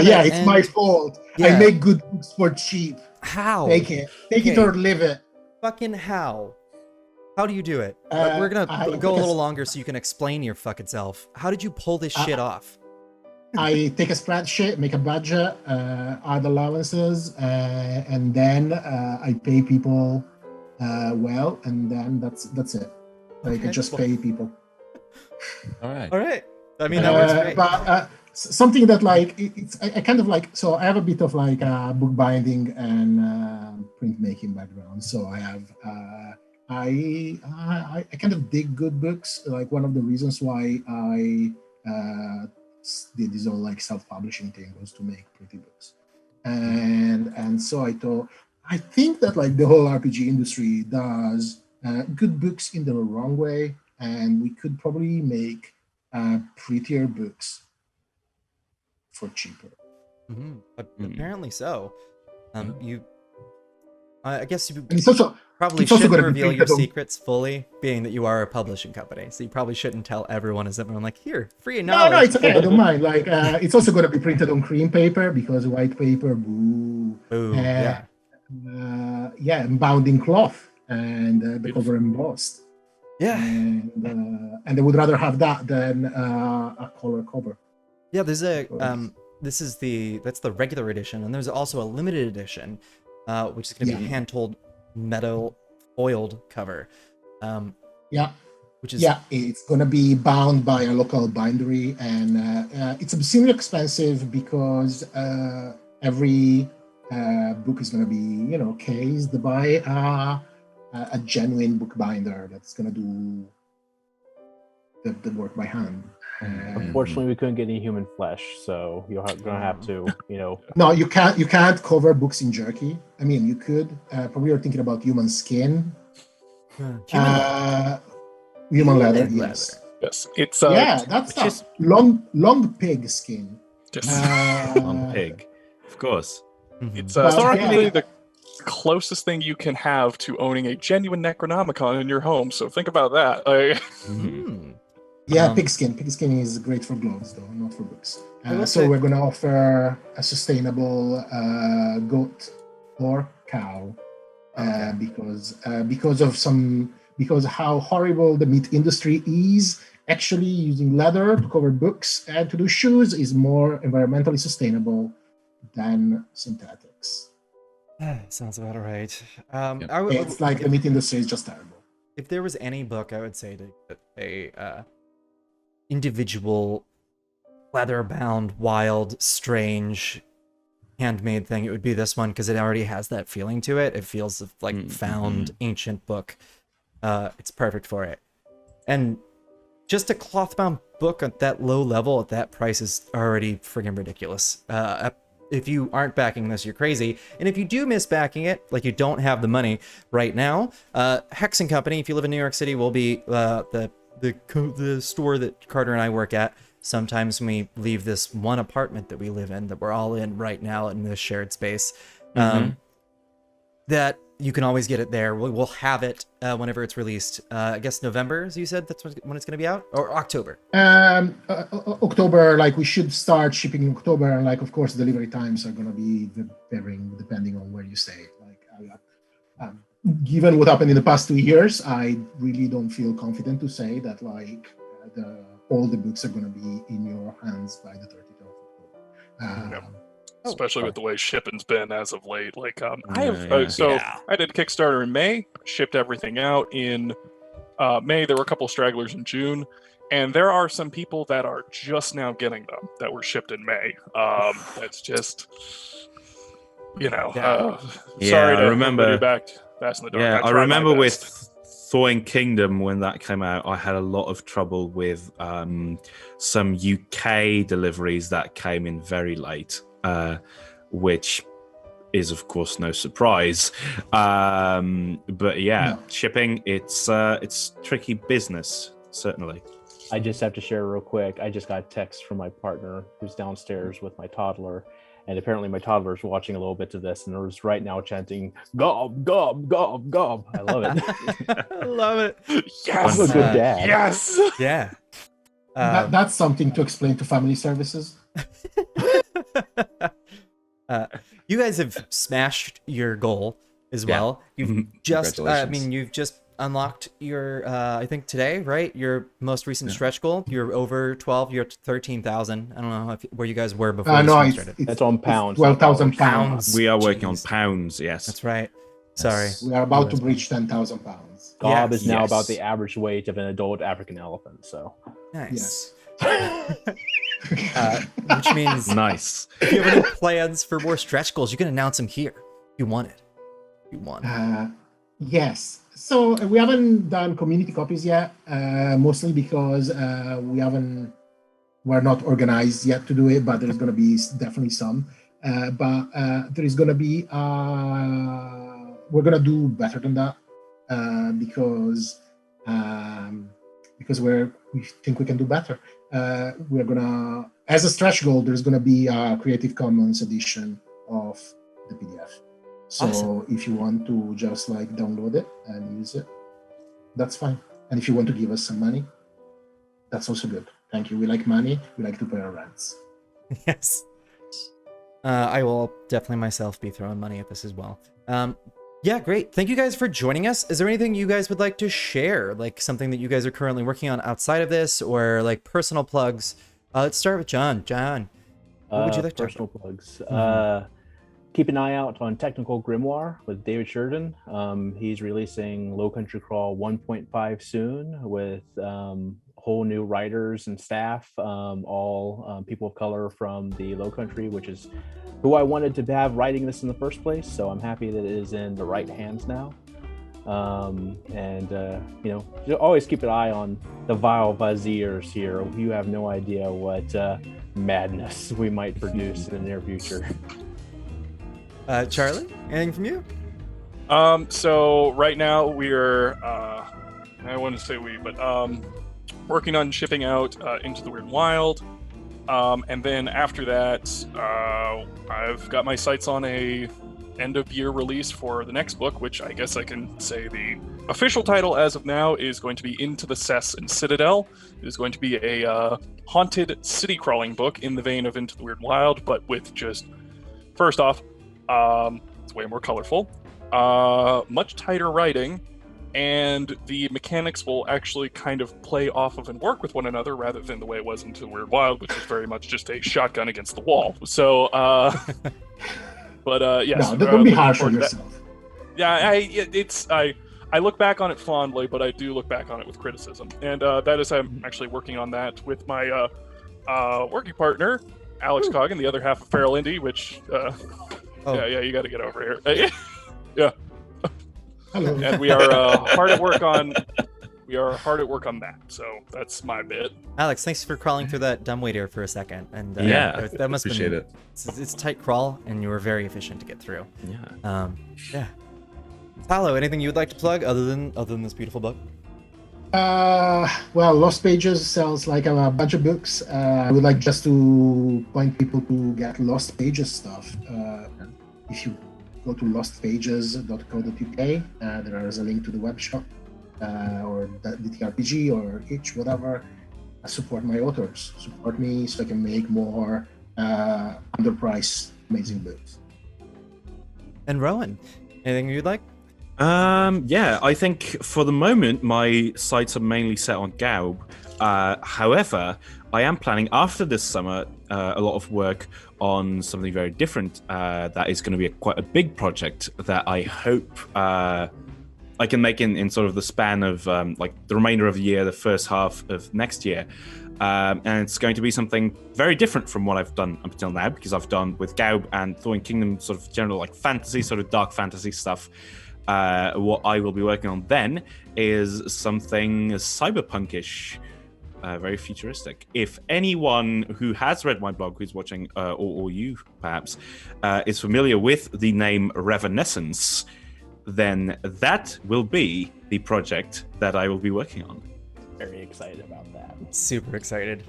Yeah, it's my fault. Yeah. I make good books for cheap. How? Take it or leave it. Fucking how? How do you do it? We're gonna go a little longer so you can explain your fucking self. How did you pull this shit off? I take a spreadsheet, make a budget, add allowances, and then I pay people well, and then that's it. Like, okay. I just pay people. All right. I mean, that works great. But something that like I kind of like. So I have a bit of like bookbinding and printmaking background. So I have I kind of dig good books. Like, one of the reasons why I did this whole like self-publishing thing was to make pretty books, and so I think that like the whole RPG industry does good books in the wrong way, and we could probably make prettier books for cheaper. Apparently so. I guess you probably shouldn't reveal your secrets fully, being that you are a publishing company. So you probably shouldn't tell everyone, as everyone like, here, free knowledge. No, it's okay. I don't mind. Like, it's also going to be printed on cream paper because white paper, boo. And bound in cloth, and the cover embossed. Yeah. And they would rather have that than a color cover. Yeah, there's a that's the regular edition, and there's also a limited edition, which is going to be hand-told metal foiled cover. Which is it's going to be bound by a local bindery, and it's obscenely expensive because every book is going to be cased by a genuine bookbinder that's going to do the work by hand. Unfortunately, we couldn't get any human flesh, so you're gonna have to, No, you can't cover books in jerky. I mean, you could. Probably you're thinking about human skin. Human leather. Yes. It's that's just long pig skin. Long pig, of course. It's historically the closest thing you can have to owning a genuine Necronomicon in your home. So think about that. Pigskin. Pigskin is great for gloves, though, not for books. So we're going to offer a sustainable goat or cow because how horrible the meat industry is, actually using leather to cover books and to do shoes is more environmentally sustainable than synthetics. Sounds about right. It's like the meat industry is just terrible. If there was any book, I would say to get a individual, leather-bound, wild, strange, handmade thing, it would be this one because it already has that feeling to it. It feels like found ancient book. It's perfect for it. And just a cloth-bound book at that low level at that price is already friggin' ridiculous. If you aren't backing this, you're crazy. And if you do miss backing it, like you don't have the money right now, Hex & Company, if you live in New York City, will be the store that Carter and I work at. Sometimes we leave this one apartment that we live in, that we're all in right now in this shared space, that you can always get it there. We'll have it whenever it's released. I guess November, as you said, that's when it's going to be out, or October. October, like we should start shipping in October, and like of course delivery times are going to be varying depending on where you stay. Like, given what happened in the past 2 years, I really don't feel confident to say that like all the books are going to be in your hands by the 30th of October. Especially with the way shipping's been as of late. Like, I did Kickstarter in May, shipped everything out in May. There were a couple of stragglers in June, and there are some people that are just now getting them that were shipped in May. That's just, sorry to remember back in the dark. Yeah, I remember with Thawing Kingdom, when that came out, I had a lot of trouble with some UK deliveries that came in very late. Which is of course no surprise, but yeah, shipping it's tricky business, certainly. I just have to share real quick. I just got a text from my partner who's downstairs with my toddler, and apparently my toddler is watching a little bit of this and is right now chanting "Gob, gob, gob, gob." I love it. I love it. Yes, I'm a good dad. Yes. Yeah. That's something to explain to family services. You guys have smashed your goal as well. You've just, you've just unlocked your, I think today, right? Your most recent stretch goal. You're over 12. You're at 13,000. I don't know where you guys were before. That's on pounds. 12,000 pounds. We are working on pounds. Yes, that's right. Sorry, we are about to breach 10,000 pounds. GAUB is now about the average weight of an adult African elephant. So nice. Which means nice. If you have any plans for more stretch goals, you can announce them here. You want it. You want it. Yes. So we haven't done community copies yet, mostly because we're not organized yet to do it, but there's going to be definitely some. But there is going to be, we're going to do better than that because we think we can do better. We're gonna, as a stretch goal, there's gonna be a Creative Commons edition of the PDF. So if you want to just like download it and use it, that's fine. And if you want to give us some money, that's also good. Thank you. We like money. We like to pay our rents. Yes. I will definitely myself be throwing money at this as well. Yeah, great. Thank you guys for joining us. Is there anything you guys would like to share? Like something that you guys are currently working on outside of this, or like personal plugs? Let's start with John. John, what would you like to personal plugs? Keep an eye out on Technical Grimoire with David Sheridan. He's releasing Low Country Crawl 1.5 soon with whole new writers and staff, all people of color from the Low Country, which is who I wanted to have writing this in the first place. So I'm happy that it is in the right hands now. Just always keep an eye on the vile viziers here. You have no idea what madness we might produce in the near future. Charlie, anything from you? So right now we're, I want to say working on shipping out Into the Weird Wild. And then after that, I've got my sights on a end of year release for the next book, which I guess I can say the official title as of now is going to be Into the Cess and Citadel. It is going to be a haunted city crawling book in the vein of Into the Weird Wild, but with just, first off, it's way more colorful, much tighter writing, and the mechanics will actually kind of play off of and work with one another rather than the way it was into Weird Wild, which was very much just a shotgun against the wall. So, yes. No, don't be looking harsh forward on to that. yourself. Yeah, I look back on it fondly, but I do look back on it with criticism, and that is I'm actually working on that with my working partner, Alex Coggin, the other half of Feral Indie, which yeah, you got to get over here. Yeah, Hello. and we are hard at work on that. So that's my bit. Alex, thanks for crawling through that dumbwaiter for a second. And Yeah, that must appreciate been, it. It's a tight crawl, and you were very efficient to get through. Yeah. Yeah. Paolo, anything you would like to plug other than this beautiful book? Well, Lost Pages sells like a bunch of books. I would like just to point people to get Lost Pages stuff. If you go to lostpages.co.uk, there is a link to the web shop or the TTRPG or itch, whatever. Support my authors. Support me so I can make more underpriced amazing books. And Rowan, anything you'd like? Yeah, I think for the moment my sights are mainly set on GAUB. However, I am planning after this summer a lot of work on something very different. That is going to be quite a big project that I hope I can make in sort of the span of like the remainder of the year, the first half of next year. And it's going to be something very different from what I've done up until now, because I've done with GAUB and Thawing Kingdom sort of general like fantasy, sort of dark fantasy stuff. What I will be working on then is something cyberpunkish, very futuristic. If anyone who has read my blog, who's watching, or you perhaps, is familiar with the name Revenescence, then that will be the project that I will be working on. Very excited about that. Super excited.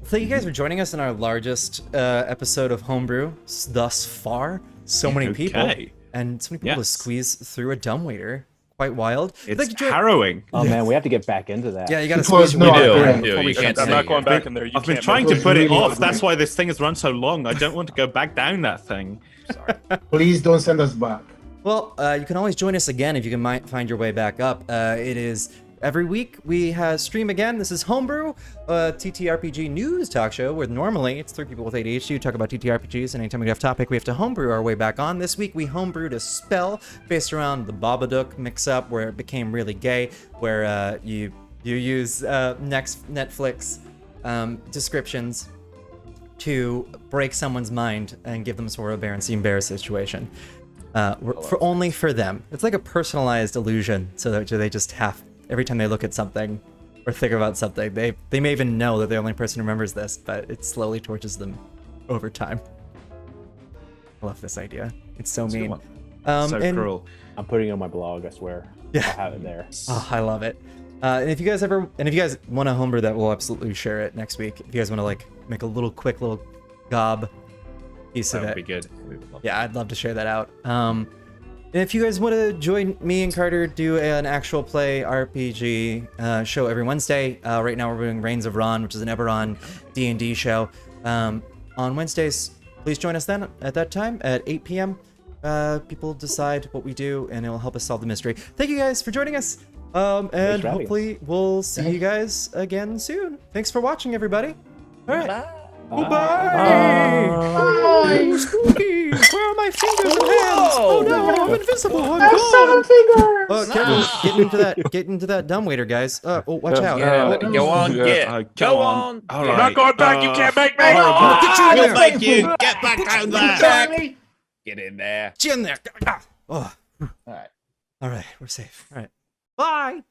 Thank you guys for joining us in our largest episode of Homebrew thus far. So many people. And so many people to squeeze through a dumbwaiter. Quite wild. It's harrowing. Oh man, we have to get back into that. Yeah, you gotta squeeze your You way do. back. You can't I'm say not going it. back in there. I've been trying to put it off. That's why this thing has run so long. I don't want to go back down that thing. Sorry. Please don't send us back. Well, you can always join us again if you can find your way back up. It is every week we stream again. This is Homebrew, TTRPG news talk show, where normally it's three people with ADHD who talk about TTRPGs, and anytime we have topic, we have to homebrew our way back on. This week we homebrewed a spell based around the Babadook mix-up, where it became really gay, where you use Netflix descriptions to break someone's mind and give them sort of a Berenstain Bear situation. Only for them. It's like a personalized illusion, so that they just have, every time they look at something or think about something, they may even know that the only person who remembers this, but it slowly tortures them over time. I love this idea. It's so mean. So cruel. I'm putting it on my blog, I swear. Yeah. I'll have it there. Oh, I love it. And if you guys want to homebrew that, we'll absolutely share it next week. If you guys want to like make a quick little gob piece of That it. would be good. We would love Yeah, I'd love to share that out. And if you guys want to join me and Carter do an actual play RPG show every Wednesday, right now we're doing Reigns of Ron, which is an Eberron D&D show. On Wednesdays, please join us then at that time at 8 p.m. People decide what we do, and it'll help us solve the mystery. Thank you guys for joining us, and hopefully we'll see you guys again soon. Thanks for watching, everybody. All right. Bye. Bye. Bye. Spooky. Where are my fingers and hands? Oh no, I'm invisible. I'm gone. Get into that dumbwaiter, guys. Watch out. Go on, go on. All I'm right. not going back. You can't make me. We'll make you get back down there. Get in there. Get in there. Oh. All right. All right, we're safe. All right. Bye.